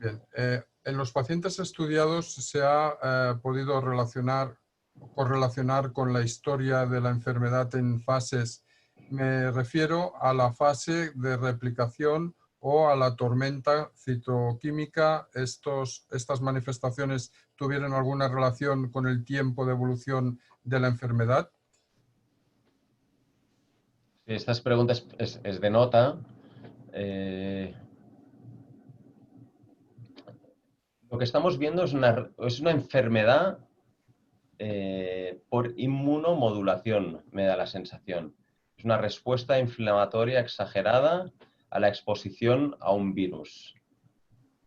Bien. En los pacientes estudiados se ha podido correlacionar con la historia de la enfermedad en fases. Me refiero a la fase de replicación o a la tormenta citoquímica. ¿Estas manifestaciones tuvieron alguna relación con el tiempo de evolución de la enfermedad? Estas preguntas es de nota. Lo que estamos viendo es una enfermedad por inmunomodulación, me da la sensación. Es una respuesta inflamatoria exagerada a la exposición a un virus.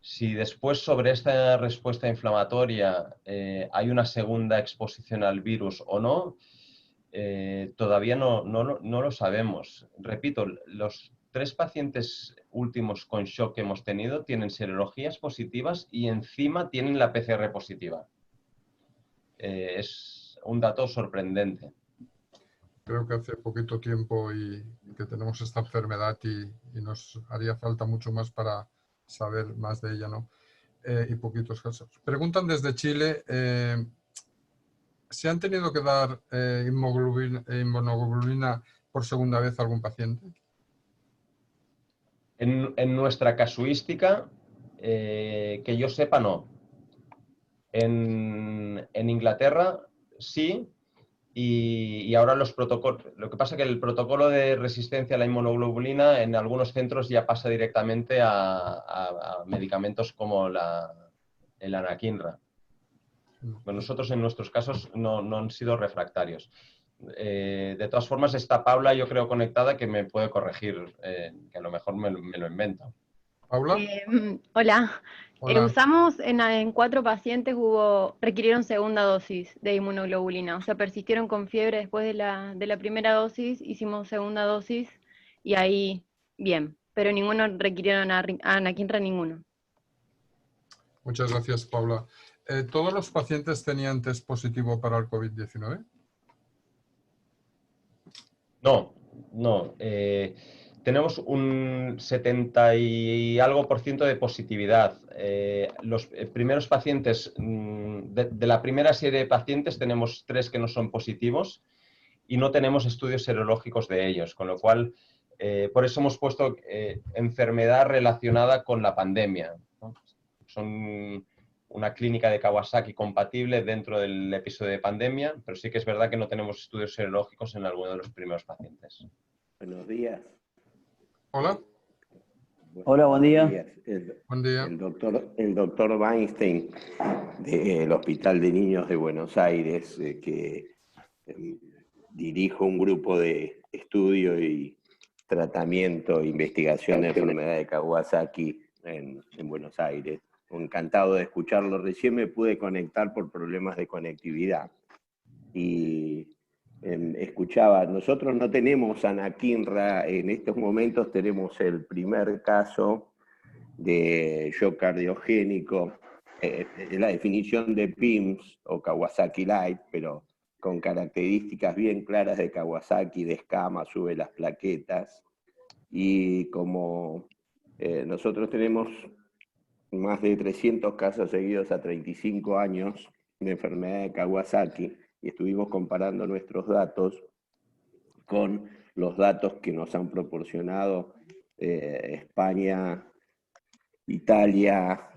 Si después sobre esta respuesta inflamatoria hay una segunda exposición al virus o no, todavía no lo sabemos. Repito, los 3 pacientes últimos con shock que hemos tenido tienen serologías positivas y encima tienen la PCR positiva. Es un dato sorprendente. Creo que hace poquito tiempo y que tenemos esta enfermedad y nos haría falta mucho más para saber más de ella, ¿no? Y poquitos casos. Preguntan desde Chile, ¿se han tenido que dar inmunoglobulina por segunda vez a algún paciente? En nuestra casuística, que yo sepa, no. En Inglaterra, sí. Y ahora los protocolos, lo que pasa es que el protocolo de resistencia a la inmunoglobulina en algunos centros ya pasa directamente a medicamentos como el anakinra. Bueno, nosotros en nuestros casos no han sido refractarios. De todas formas, está Paula, yo creo, conectada, que me puede corregir, que a lo mejor me lo invento. ¿Paula? Hola, Hola. Usamos en 4 pacientes requirieron segunda dosis de inmunoglobulina, o sea, persistieron con fiebre después de la primera dosis, hicimos segunda dosis y ahí bien, pero ninguno requirieron anakinra, ninguno. Muchas gracias, Paula. ¿Todos los pacientes tenían test positivo para el COVID-19? No, no. Tenemos un 70 y algo % de positividad. Los primeros pacientes, de la primera serie de pacientes, tenemos 3 que no son positivos y no tenemos estudios serológicos de ellos, con lo cual, por eso hemos puesto enfermedad relacionada con la pandemia, ¿no? Son una clínica de Kawasaki compatible dentro del episodio de pandemia, pero sí que es verdad que no tenemos estudios serológicos en alguno de los primeros pacientes. Buenos días. Hola. Hola, buen día. Buen día. El doctor Weinstein del Hospital de Niños de Buenos Aires, que dirijo un grupo de estudio y tratamiento e investigación de enfermedad de Kawasaki en Buenos Aires. Encantado de escucharlo. Recién me pude conectar por problemas de conectividad. Y escuchaba, nosotros no tenemos anakinra, en estos momentos tenemos el primer caso de shock cardiogénico, la definición de PIMS o Kawasaki Light, pero con características bien claras de Kawasaki, de escama, sube las plaquetas, y como nosotros tenemos más de 300 casos seguidos a 35 años de enfermedad de Kawasaki, y estuvimos comparando nuestros datos con los datos que nos han proporcionado España, Italia,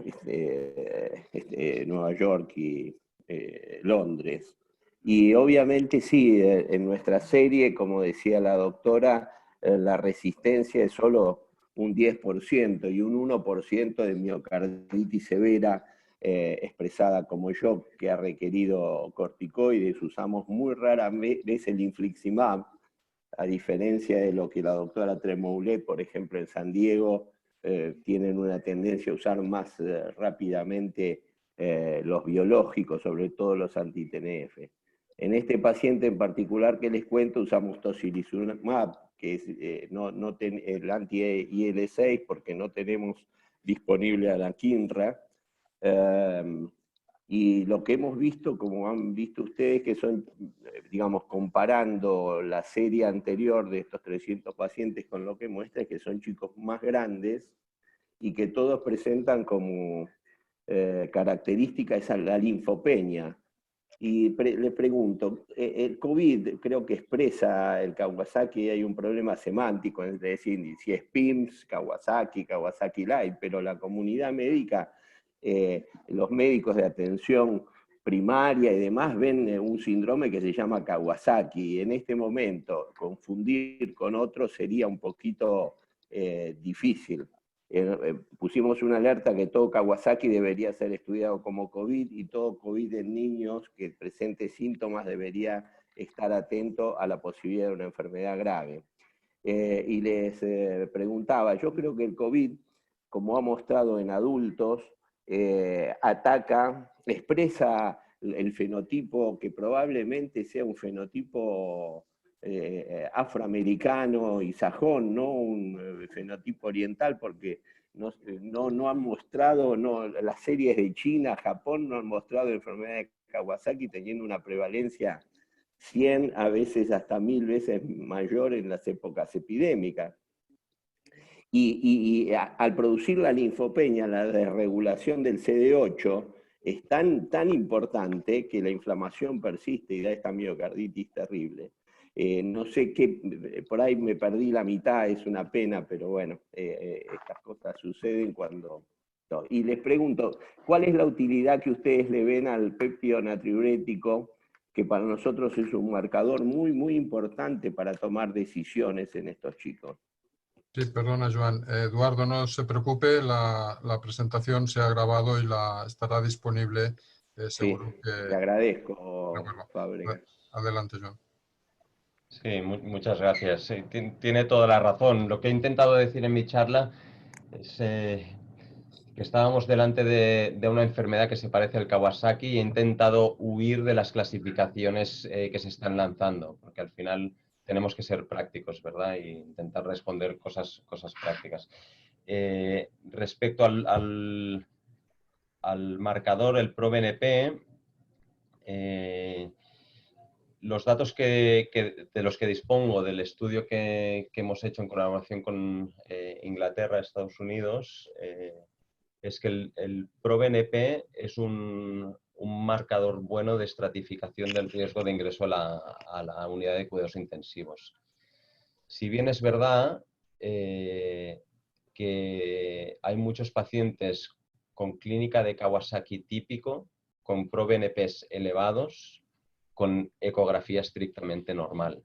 Nueva York y Londres. Y obviamente sí, en nuestra serie, como decía la doctora, la resistencia es solo un 10% y un 1% de miocarditis severa expresada como shock, que ha requerido corticoides. Usamos muy rara vez el infliximab, a diferencia de lo que la doctora Tremoulet, por ejemplo, en San Diego, tienen una tendencia a usar más rápidamente los biológicos, sobre todo los anti-TNF. En este paciente en particular que les cuento, usamos tocilizumab, que es el anti-IL-6, porque no tenemos disponible anakinra. Y lo que hemos visto, como han visto ustedes, que son, digamos, comparando la serie anterior de estos 300 pacientes con lo que muestra, es que son chicos más grandes y que todos presentan como característica esa la linfopenia. Y le pregunto, el COVID creo que expresa el Kawasaki, hay un problema semántico, es decir, si es PIMS, Kawasaki, Kawasaki Light, pero la comunidad médica, los médicos de atención primaria y demás ven un síndrome que se llama Kawasaki, y en este momento confundir con otro sería un poquito difícil. Pusimos una alerta que todo Kawasaki debería ser estudiado como COVID, y todo COVID en niños que presente síntomas debería estar atento a la posibilidad de una enfermedad grave. Y les preguntaba, yo creo que el COVID, como ha mostrado en adultos, expresa el fenotipo que probablemente sea un fenotipo afroamericano y sajón, no un fenotipo oriental, porque no han mostrado, las series de China, Japón no han mostrado enfermedad de Kawasaki teniendo una prevalencia 100, a veces hasta 1000 veces mayor en las épocas epidémicas. Y al producir la linfopenia, la desregulación del CD8 es tan importante que la inflamación persiste y da esta miocarditis terrible. No sé qué, por ahí me perdí la mitad, es una pena, pero bueno, estas cosas suceden cuando... No. Y les pregunto, ¿cuál es la utilidad que ustedes le ven al péptido natriurético, que para nosotros es un marcador muy importante para tomar decisiones en estos chicos? Sí, perdona, Joan. Eduardo, no se preocupe, la presentación se ha grabado y estará disponible seguro Sí, que... te agradezco, Fábregas. Adelante, Joan. Sí, muchas gracias. Sí, tiene toda la razón. Lo que he intentado decir en mi charla es que estábamos delante de una enfermedad que se parece al Kawasaki y he intentado huir de las clasificaciones que se están lanzando, porque al final tenemos que ser prácticos, ¿verdad? E intentar responder cosas prácticas. Respecto al marcador, el ProBNP, los datos de los que dispongo del estudio que hemos hecho en colaboración con Inglaterra, Estados Unidos, es que el ProBNP es un marcador bueno de estratificación del riesgo de ingreso a la unidad de cuidados intensivos. Si bien es verdad que hay muchos pacientes con clínica de Kawasaki típico, con ProBNPs elevados, con ecografía estrictamente normal.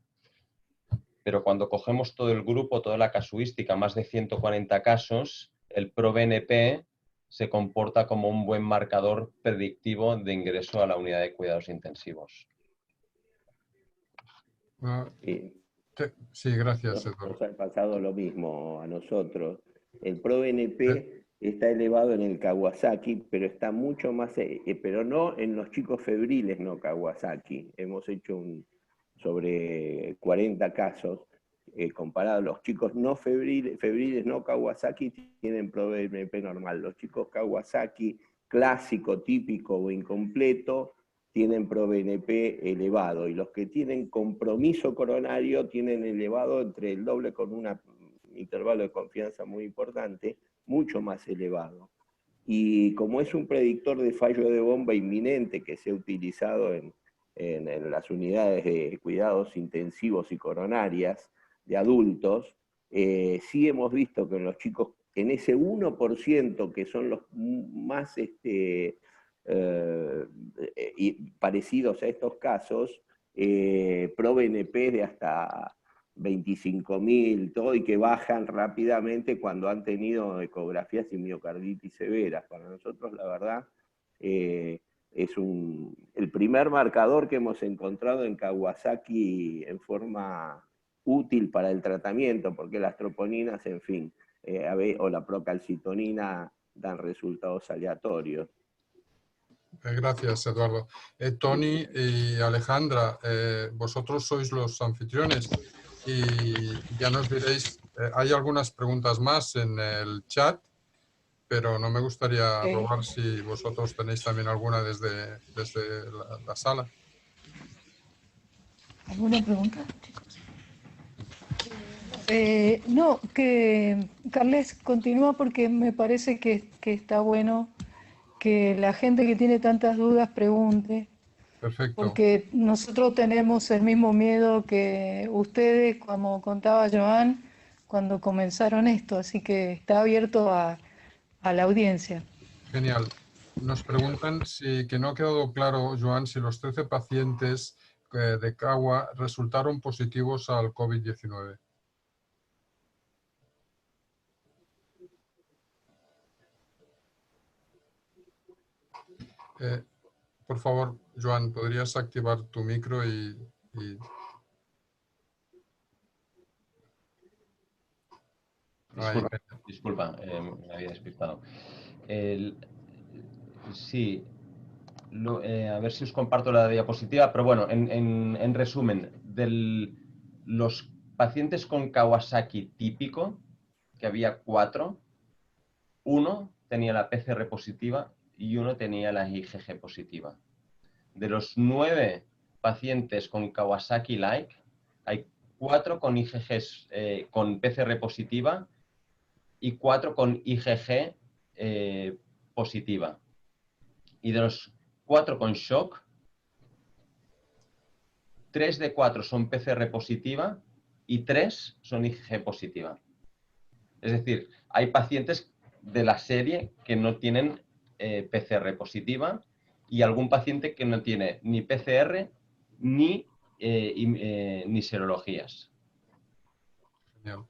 Pero cuando cogemos todo el grupo, toda la casuística, más de 140 casos, el ProBNP se comporta como un buen marcador predictivo de ingreso a la unidad de cuidados intensivos. Sí, gracias, Eduardo. Nos ha pasado lo mismo a nosotros. El ProBNP está elevado en el Kawasaki, pero está mucho más, pero no en los chicos febriles no Kawasaki. Hemos hecho sobre 40 casos comparados. Los chicos no febriles no Kawasaki tienen ProBNP normal. Los chicos Kawasaki clásico, típico o incompleto tienen ProBNP elevado, y los que tienen compromiso coronario tienen elevado entre el doble, con un intervalo de confianza muy importante, mucho más elevado. Y como es un predictor de fallo de bomba inminente que se ha utilizado en las unidades de cuidados intensivos y coronarias de adultos, sí hemos visto que en los chicos, en ese 1% que son los más y parecidos a estos casos, ProBNP de hasta 25.000, todo, y que bajan rápidamente cuando han tenido ecografías y miocarditis severas. Para nosotros, la verdad, es el primer marcador que hemos encontrado en Kawasaki en forma útil para el tratamiento, porque las troponinas, en fin, o la procalcitonina dan resultados aleatorios. Gracias, Eduardo. Tony y Alejandra, vosotros sois los anfitriones y ya nos diréis, hay algunas preguntas más en el chat, pero no me gustaría robar si vosotros tenéis también alguna desde la sala. ¿Alguna pregunta, chicos? No, que Carles continúa, porque me parece que está bueno que la gente que tiene tantas dudas pregunte. Perfecto. Porque nosotros tenemos el mismo miedo que ustedes, como contaba Joan, cuando comenzaron esto, así que está abierto a la audiencia. Genial. Nos preguntan que no ha quedado claro, Joan, si los 13 pacientes de CAWA resultaron positivos al COVID-19. Por favor, Joan, ¿podrías activar tu micro y... Disculpa, me había despistado. Sí, a ver si os comparto la diapositiva, pero bueno, en resumen, los pacientes con Kawasaki típico, que había 4, 1 tenía la PCR positiva y 1 tenía la IgG positiva. De los 9 pacientes con Kawasaki-like, hay 4 con IgG con PCR positiva y 4 con IgG positiva. Y de los 4 con shock, 3 de 4 son PCR positiva y 3 son IgG positiva. Es decir, hay pacientes de la serie que no tienen PCR positiva y algún paciente que no tiene ni PCR ni serologías. Genial.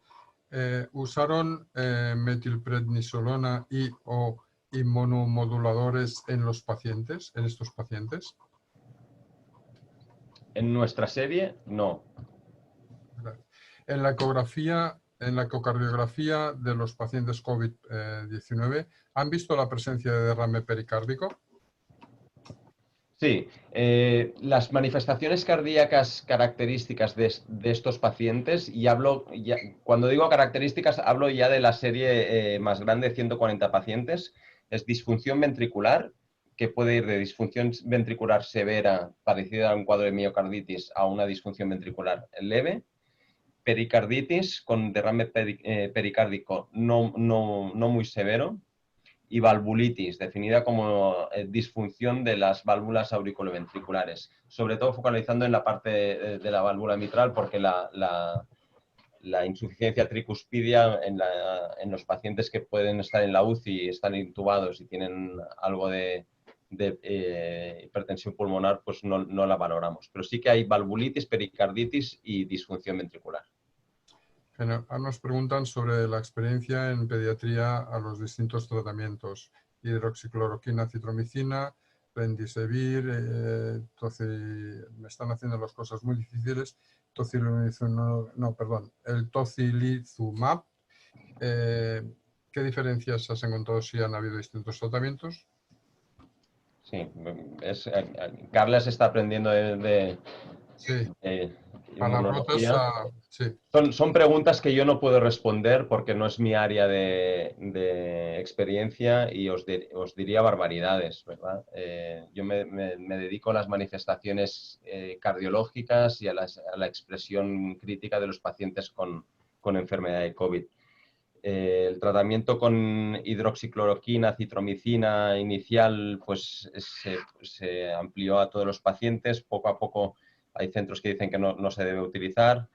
¿Usaron metilprednisolona o inmunomoduladores en los pacientes, en estos pacientes? En nuestra serie, no. En la ecografía en la ecocardiografía de los pacientes COVID-19, ¿han visto la presencia de derrame pericárdico? Sí, las manifestaciones cardíacas características de estos pacientes, y cuando digo características, hablo ya de la serie más grande, 140 pacientes, es disfunción ventricular, que puede ir de disfunción ventricular severa, parecida a un cuadro de miocarditis, a una disfunción ventricular leve, pericarditis con derrame pericárdico no muy severo, y valvulitis, definida como disfunción de las válvulas auriculoventriculares, sobre todo focalizando en la parte de la válvula mitral, porque la insuficiencia tricuspidia en los pacientes que pueden estar en la UCI, están intubados y tienen algo de hipertensión pulmonar, pues no la valoramos. Pero sí que hay valvulitis, pericarditis y disfunción ventricular. Ahora nos preguntan sobre la experiencia en pediatría a los distintos tratamientos: hidroxicloroquina, citromicina, remdesivir, me están haciendo las cosas muy difíciles, el tocilizumab. ¿Qué diferencias has encontrado si han habido distintos tratamientos? Sí, Carla se está aprendiendo Sí, palabrotas, inmunología. sí. Son preguntas que yo no puedo responder porque no es mi área de experiencia, y os diría barbaridades, ¿verdad? Yo me dedico a las manifestaciones cardiológicas y a la expresión crítica de los pacientes con enfermedad de COVID. El tratamiento con hidroxicloroquina, citromicina inicial, pues se amplió a todos los pacientes. Poco a poco hay centros que dicen que no se debe utilizar.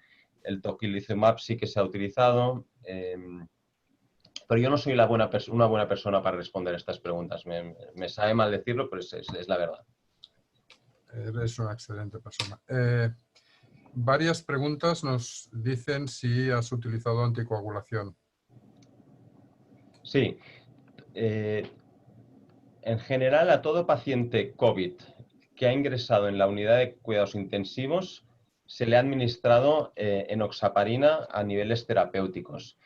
El tocilizumab sí que se ha utilizado. Pero yo no soy una buena persona para responder estas preguntas. Me sabe mal decirlo, pero es la verdad. Eres una excelente persona. Varias preguntas nos dicen si has utilizado anticoagulación. Sí. En general, a todo paciente COVID que ha ingresado en la unidad de cuidados intensivos se le ha administrado enoxaparina a niveles terapéuticos.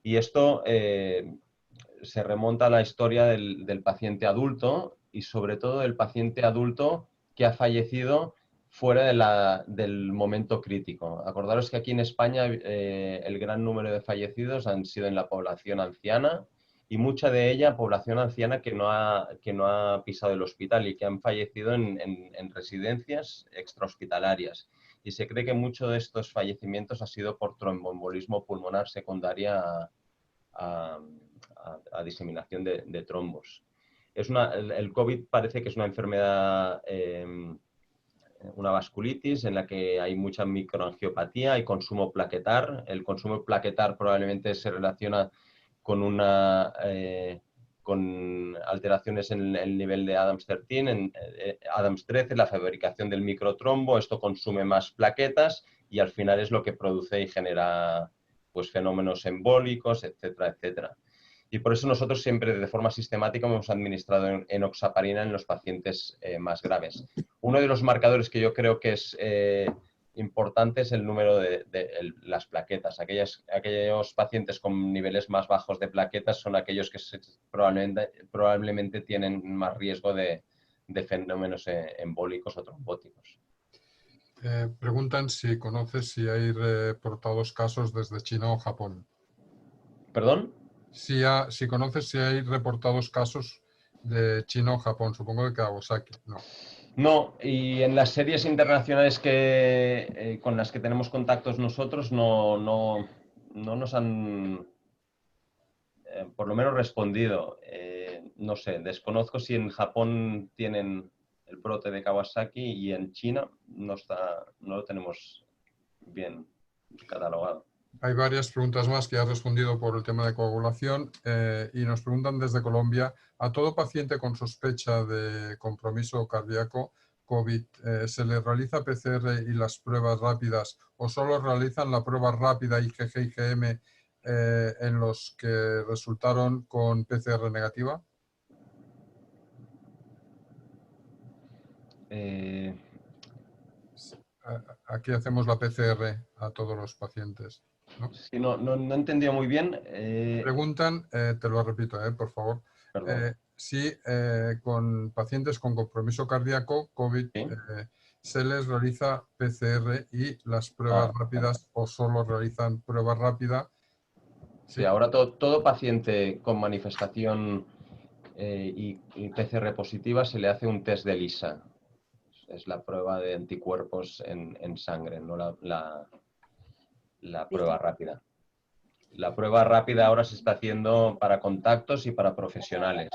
Y esto se remonta a la historia del paciente adulto, y sobre todo del paciente adulto que ha fallecido fuera del momento crítico. Acordaros que aquí en España el gran número de fallecidos han sido en la población anciana, y mucha de ella población anciana que no ha pisado el hospital y que han fallecido en residencias extrahospitalarias. Y se cree que muchos de estos fallecimientos ha sido por tromboembolismo pulmonar secundaria a diseminación de trombos. El COVID parece que es una enfermedad, una vasculitis en la que hay mucha microangiopatía y consumo plaquetar. El consumo plaquetar probablemente se relaciona con con alteraciones en el nivel de Adams 13, Adams 13, la fabricación del microtrombo. Esto consume más plaquetas y al final es lo que produce y genera pues fenómenos embólicos, etcétera, etcétera. Y por eso nosotros siempre de forma sistemática hemos administrado enoxaparina en los pacientes más graves. Uno de los marcadores que yo creo que es importante es el número de las plaquetas. Aquellos pacientes con niveles más bajos de plaquetas son aquellos que probablemente tienen más riesgo de fenómenos embólicos o trombóticos. Preguntan si conoces si hay reportados casos desde China o Japón. ¿Perdón? Si conoces si hay reportados casos de China o Japón, supongo de Kawasaki, no. No, y en las series internacionales con las que tenemos contactos nosotros no nos han por lo menos respondido. No sé, desconozco si en Japón tienen el brote de Kawasaki, y en China no lo tenemos bien catalogado. Hay varias preguntas más que has respondido por el tema de coagulación, y nos preguntan desde Colombia: ¿a todo paciente con sospecha de compromiso cardíaco COVID se le realiza PCR y las pruebas rápidas, o solo realizan la prueba rápida IgG y IgM en los que resultaron con PCR negativa? Aquí hacemos la PCR a todos los pacientes. ¿no? Sí, no he entendido muy bien. Preguntan, te lo repito, por favor, Perdón. si con pacientes con compromiso cardíaco, COVID, ¿Sí? se les realiza PCR y las pruebas Ah, rápidas o solo realizan prueba rápida. sí, ahora todo paciente con manifestación y PCR positiva se le hace un test de ELISA. Es la prueba de anticuerpos en sangre, no la prueba rápida. La prueba rápida ahora se está haciendo para contactos y para profesionales.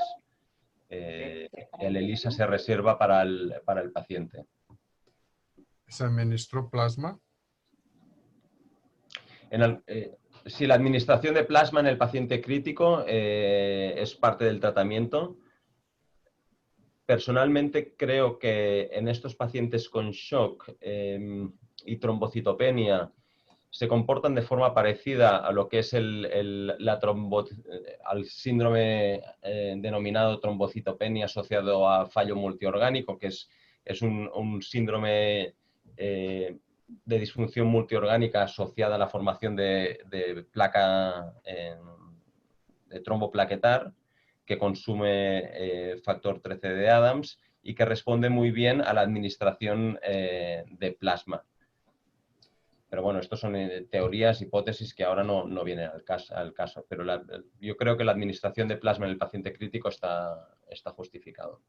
El ELISA se reserva para el paciente. ¿Se administró plasma? Si la administración de plasma en el paciente crítico es parte del tratamiento, personalmente creo que en estos pacientes con shock y trombocitopenia se comportan de forma parecida a lo que es al síndrome denominado trombocitopenia asociado a fallo multiorgánico, que es un síndrome de disfunción multiorgánica asociada a la formación de placa de trombo plaquetar, que consume factor 13 de Adams y que responde muy bien a la administración de plasma. Pero bueno, estos son teorías, hipótesis que ahora no vienen al caso. Pero yo creo que la administración de plasma en el paciente crítico está justificado.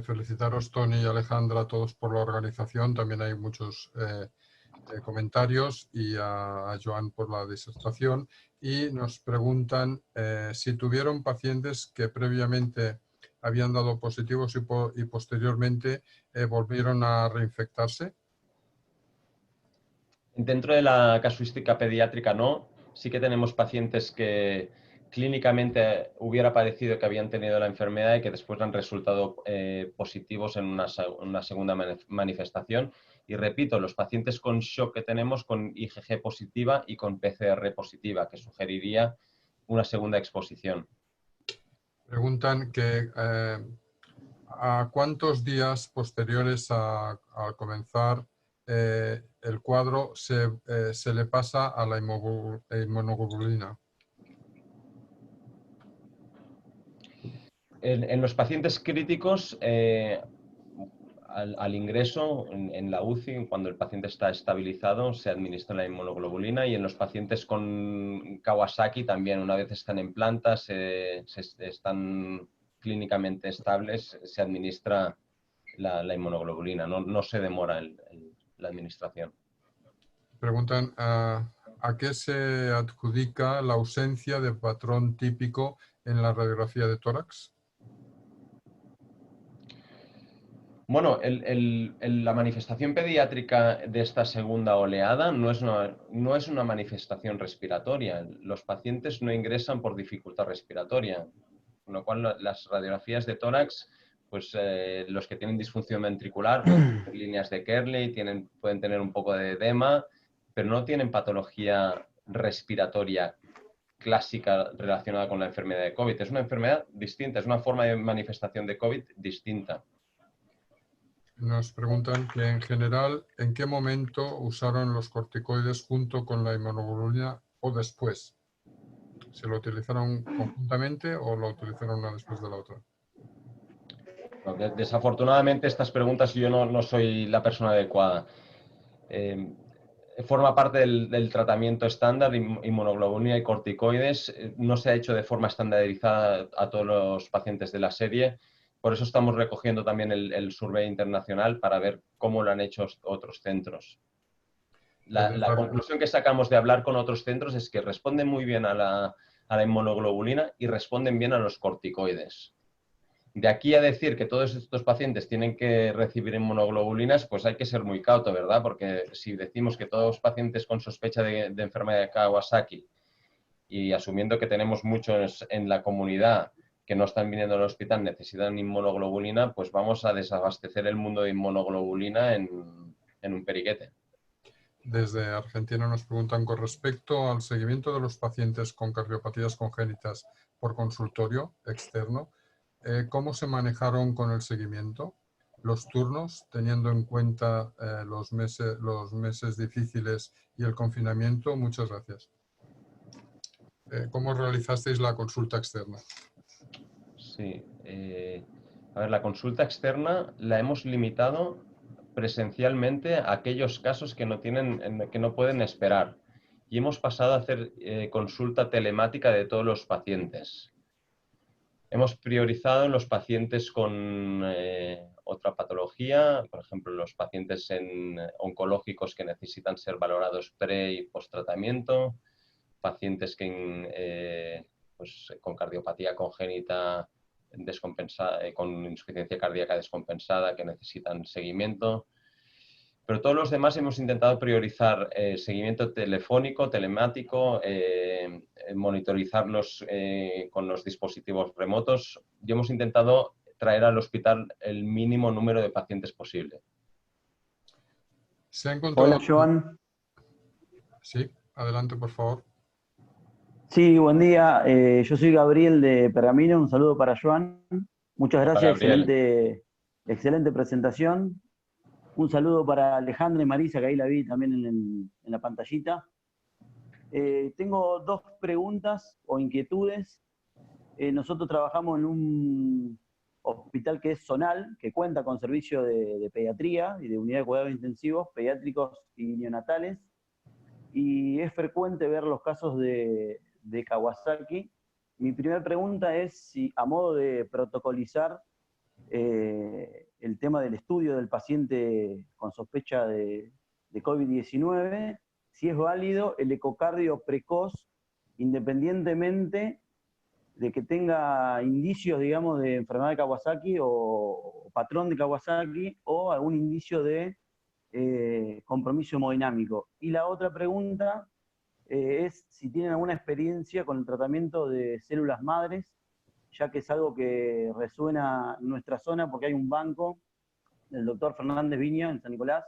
Felicitaros, Tony y Alejandra, a todos por la organización. También hay muchos comentarios, y a Joan por la disertación. Y nos preguntan si tuvieron pacientes que previamente habían dado positivos y posteriormente volvieron a reinfectarse. Dentro de la casuística pediátrica no. Sí que tenemos pacientes que clínicamente hubiera parecido que habían tenido la enfermedad y que después han resultado positivos en una segunda manifestación. Y repito, los pacientes con shock que tenemos con IgG positiva y con PCR positiva, que sugeriría una segunda exposición. Preguntan que a cuántos días posteriores a comenzar el cuadro se le pasa a la inmunoglobulina. En los pacientes críticos, al ingreso en la UCI, cuando el paciente está estabilizado, se administra la inmunoglobulina, y en los pacientes con Kawasaki también, una vez están en planta, están clínicamente estables, se administra la inmunoglobulina, no se demora la administración. Preguntan a qué se adjudica la ausencia de patrón típico en la radiografía de tórax. Bueno, la manifestación pediátrica de esta segunda oleada no es una manifestación respiratoria. Los pacientes no ingresan por dificultad respiratoria, con lo cual las radiografías de tórax, pues los que tienen disfunción ventricular, pueden tener líneas de Kerley, pueden tener un poco de edema, pero no tienen patología respiratoria clásica relacionada con la enfermedad de COVID. Es una enfermedad distinta, es una forma de manifestación de COVID distinta. Nos preguntan que en general, ¿en qué momento usaron los corticoides junto con la inmunoglobulina o después? ¿Se lo utilizaron conjuntamente o lo utilizaron una después de la otra? Desafortunadamente, estas preguntas yo no soy la persona adecuada. Forma parte del tratamiento estándar, inmunoglobulina y corticoides. No se ha hecho de forma estandarizada a todos los pacientes de la serie. Por eso estamos recogiendo también el survey internacional para ver cómo lo han hecho otros centros. La conclusión que sacamos de hablar con otros centros es que responden muy bien a la inmunoglobulina y responden bien a los corticoides. De aquí a decir que todos estos pacientes tienen que recibir inmunoglobulinas, pues hay que ser muy cauto, ¿verdad? Porque si decimos que todos los pacientes con sospecha de enfermedad de Kawasaki, y asumiendo que tenemos muchos en la comunidad que no están viniendo al hospital, necesitan inmunoglobulina, pues vamos a desabastecer el mundo de inmunoglobulina en un periquete. Desde Argentina nos preguntan con respecto al seguimiento de los pacientes con cardiopatías congénitas por consultorio externo, ¿cómo se manejaron con el seguimiento? los turnos, teniendo en cuenta los meses difíciles y el confinamiento? Muchas gracias. ¿Cómo realizasteis la consulta externa? Sí. A ver, la consulta externa la hemos limitado presencialmente a aquellos casos que no pueden esperar. Y hemos pasado a hacer consulta telemática de todos los pacientes. Hemos priorizado los pacientes con otra patología, por ejemplo, los pacientes oncológicos que necesitan ser valorados pre y post tratamiento, pacientes con cardiopatía congénita descompensada, con insuficiencia cardíaca descompensada que necesitan seguimiento. Pero todos los demás hemos intentado priorizar seguimiento telefónico, telemático, monitorizarlos con los dispositivos remotos y hemos intentado traer al hospital el mínimo número de pacientes posible. ¿Se ha encontrado... Hola, Joan. Sí, adelante, por favor. Sí, buen día. Yo soy Gabriel de Pergamino. Un saludo para Joan. Muchas gracias. Excelente presentación. Un saludo para Alejandra y Marisa, que ahí la vi también en la pantallita. Tengo dos preguntas o inquietudes. Nosotros trabajamos en un hospital que es zonal, que cuenta con servicio de pediatría y de unidad de cuidados intensivos, pediátricos y neonatales. Y es frecuente ver los casos de Kawasaki. Mi primera pregunta es si, a modo de protocolizar el tema del estudio del paciente con sospecha de COVID-19, si es válido el ecocardio precoz, independientemente de que tenga indicios, digamos, de enfermedad de Kawasaki o patrón de Kawasaki o algún indicio de compromiso hemodinámico. Y la otra pregunta es si tienen alguna experiencia con el tratamiento de células madres, ya que es algo que resuena en nuestra zona porque hay un banco del doctor Fernández Viña en San Nicolás,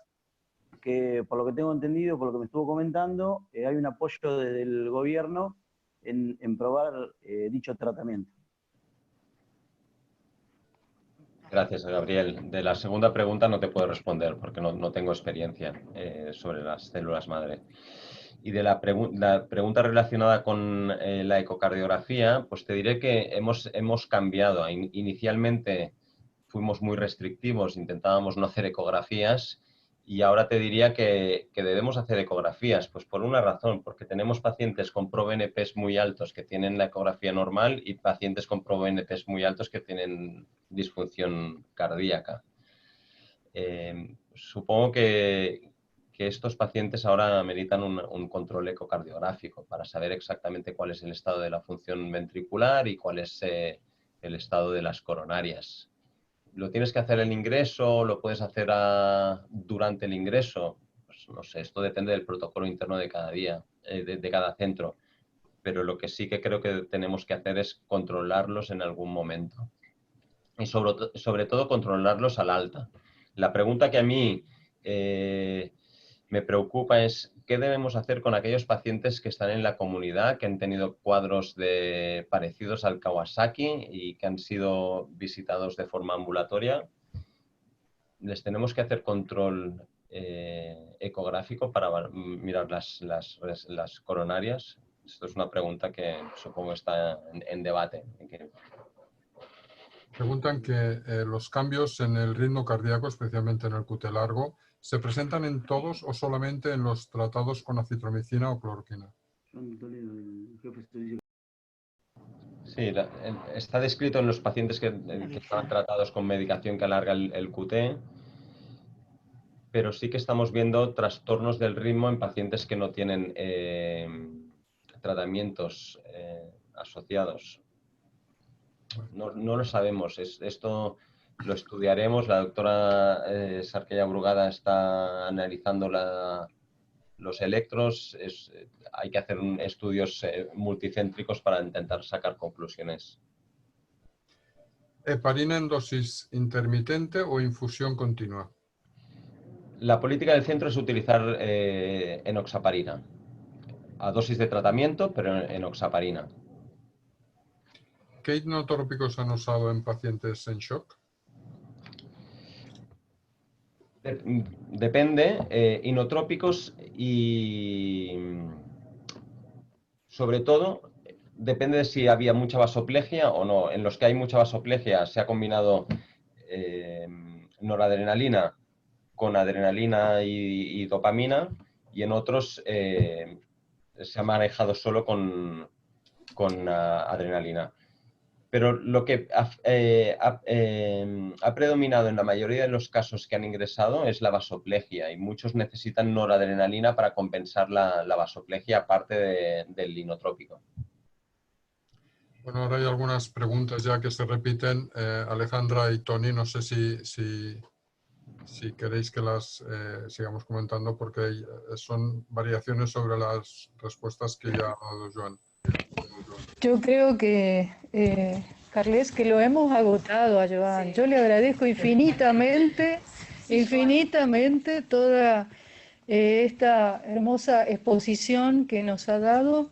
que por lo que tengo entendido, por lo que me estuvo comentando, hay un apoyo desde el gobierno en probar dicho tratamiento. Gracias, Gabriel. De la segunda pregunta no te puedo responder porque no tengo experiencia sobre las células madre. Y de la pregunta relacionada con la ecocardiografía, pues te diré que hemos cambiado. Inicialmente fuimos muy restrictivos, intentábamos no hacer ecografías y ahora te diría que debemos hacer ecografías, pues por una razón, porque tenemos pacientes con ProBNPs muy altos que tienen la ecografía normal y pacientes con ProBNPs muy altos que tienen disfunción cardíaca. Supongo que estos pacientes ahora ameritan un control ecocardiográfico para saber exactamente cuál es el estado de la función ventricular y cuál es el estado de las coronarias. ¿Lo tienes que hacer al ingreso? ¿Lo puedes hacer durante el ingreso? Pues no sé, esto depende del protocolo interno de cada día, de cada centro. Pero lo que sí que creo que tenemos que hacer es controlarlos en algún momento. Y sobre todo controlarlos al alta. La pregunta que a mí me preocupa es qué debemos hacer con aquellos pacientes que están en la comunidad, que han tenido cuadros parecidos al Kawasaki y que han sido visitados de forma ambulatoria. Les tenemos que hacer control ecográfico para mirar las coronarias. Esto es una pregunta que supongo está en debate. Preguntan que los cambios en el ritmo cardíaco, especialmente en el QT largo, ¿se presentan en todos o solamente en los tratados con acitromicina o cloroquina? Sí, está descrito en los pacientes que están tratados con medicación que alarga el QT, pero sí que estamos viendo trastornos del ritmo en pacientes que no tienen tratamientos asociados. No lo sabemos. Esto lo estudiaremos. La doctora Sarqueya Brugada está analizando los electros. Hay que hacer estudios multicéntricos para intentar sacar conclusiones. ¿Heparina en dosis intermitente o infusión continua? La política del centro es utilizar enoxaparina a dosis de tratamiento, pero enoxaparina. ¿Qué hipnotrópicos han usado en pacientes en shock? Depende, inotrópicos y sobre todo depende de si había mucha vasoplegia o no. En los que hay mucha vasoplegia se ha combinado noradrenalina con adrenalina y dopamina, y en otros se ha manejado solo con adrenalina. Pero lo que ha predominado en la mayoría de los casos que han ingresado es la vasoplegia, y muchos necesitan noradrenalina para compensar la vasoplegia, aparte del inotrópico. Bueno, ahora hay algunas preguntas ya que se repiten. Alejandra y Tony, no sé si queréis que las sigamos comentando, porque son variaciones sobre las respuestas que ya ha dado Joan. Yo creo que, Carles, que lo hemos agotado a Joan. Yo le agradezco infinitamente toda esta hermosa exposición que nos ha dado,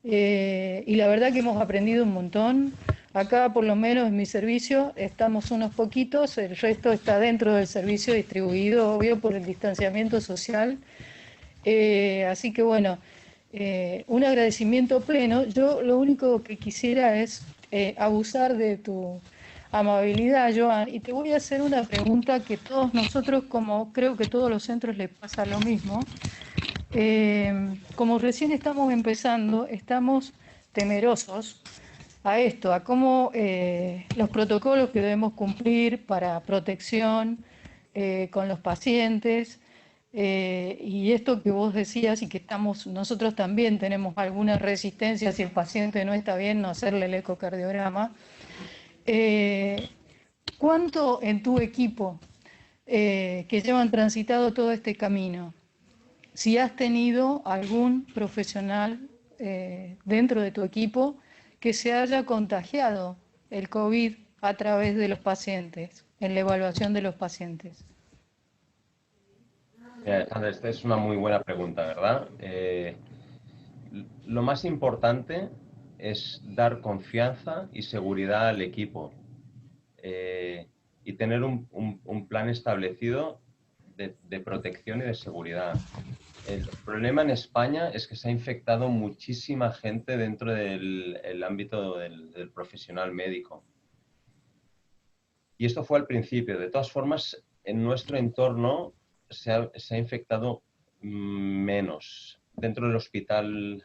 y la verdad que hemos aprendido un montón. Acá, por lo menos en mi servicio, estamos unos poquitos, el resto está dentro del servicio distribuido, obvio, por el distanciamiento social. Así que bueno, un agradecimiento pleno. Yo lo único que quisiera es abusar de tu amabilidad, Joan, y te voy a hacer una pregunta que todos nosotros, como creo que todos los centros les pasa lo mismo. Como recién estamos empezando, estamos temerosos a esto, a cómo los protocolos que debemos cumplir para protección con los pacientes. Y esto que vos decías, y que nosotros también tenemos alguna resistencia si el paciente no está bien, no hacerle el ecocardiograma. ¿Cuánto en tu equipo que llevan transitado todo este camino, si has tenido algún profesional dentro de tu equipo que se haya contagiado el COVID a través de los pacientes, en la evaluación de los pacientes? Alejandra, esta es una muy buena pregunta, ¿verdad? Lo más importante es dar confianza y seguridad al equipo, y tener un plan establecido de protección y de seguridad. El problema en España es que se ha infectado muchísima gente dentro del ámbito del profesional médico. Y esto fue al principio. De todas formas, en nuestro entorno se ha infectado menos. Dentro del hospital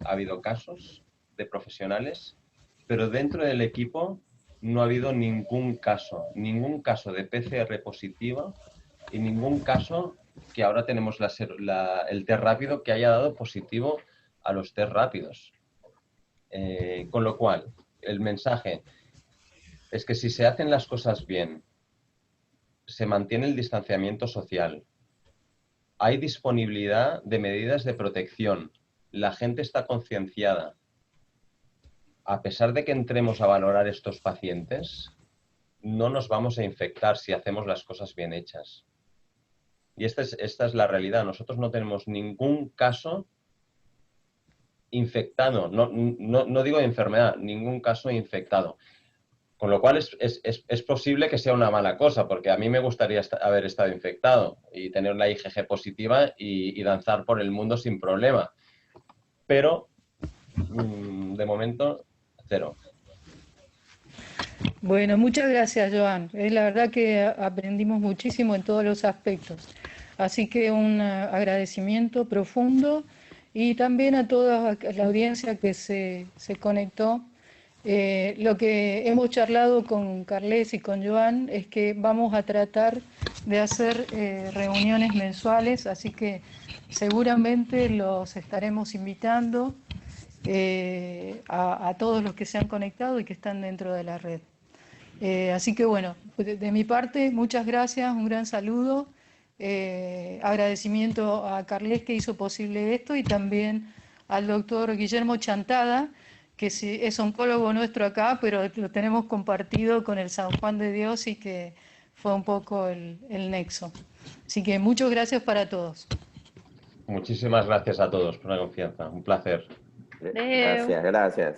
ha habido casos de profesionales, pero dentro del equipo no ha habido ningún caso de PCR positiva y ningún caso que ahora tenemos el test rápido que haya dado positivo a los test rápidos. Con lo cual, el mensaje es que si se hacen las cosas bien, se mantiene el distanciamiento social, hay disponibilidad de medidas de protección, la gente está concienciada. A pesar de que entremos a valorar estos pacientes, no nos vamos a infectar si hacemos las cosas bien hechas. Y esta es la realidad. Nosotros no tenemos ningún caso infectado, no digo de enfermedad, ningún caso infectado. Con lo cual es posible que sea una mala cosa, porque a mí me gustaría haber estado infectado y tener la IgG positiva y danzar por el mundo sin problema. Pero, de momento, cero. Bueno, muchas gracias, Joan. La verdad que aprendimos muchísimo en todos los aspectos. Así que un agradecimiento profundo, y también a toda la audiencia que se conectó. Lo que hemos charlado con Carles y con Joan es que vamos a tratar de hacer reuniones mensuales, así que seguramente los estaremos invitando a todos los que se han conectado y que están dentro de la red. Así que bueno, de mi parte, muchas gracias, un gran saludo, agradecimiento a Carles que hizo posible esto, y también al doctor Guillermo Chantada, que es oncólogo nuestro acá, pero lo tenemos compartido con el San Juan de Dios, y que fue un poco el nexo. Así que muchas gracias para todos. Muchísimas gracias a todos por la confianza, un placer. Gracias, gracias.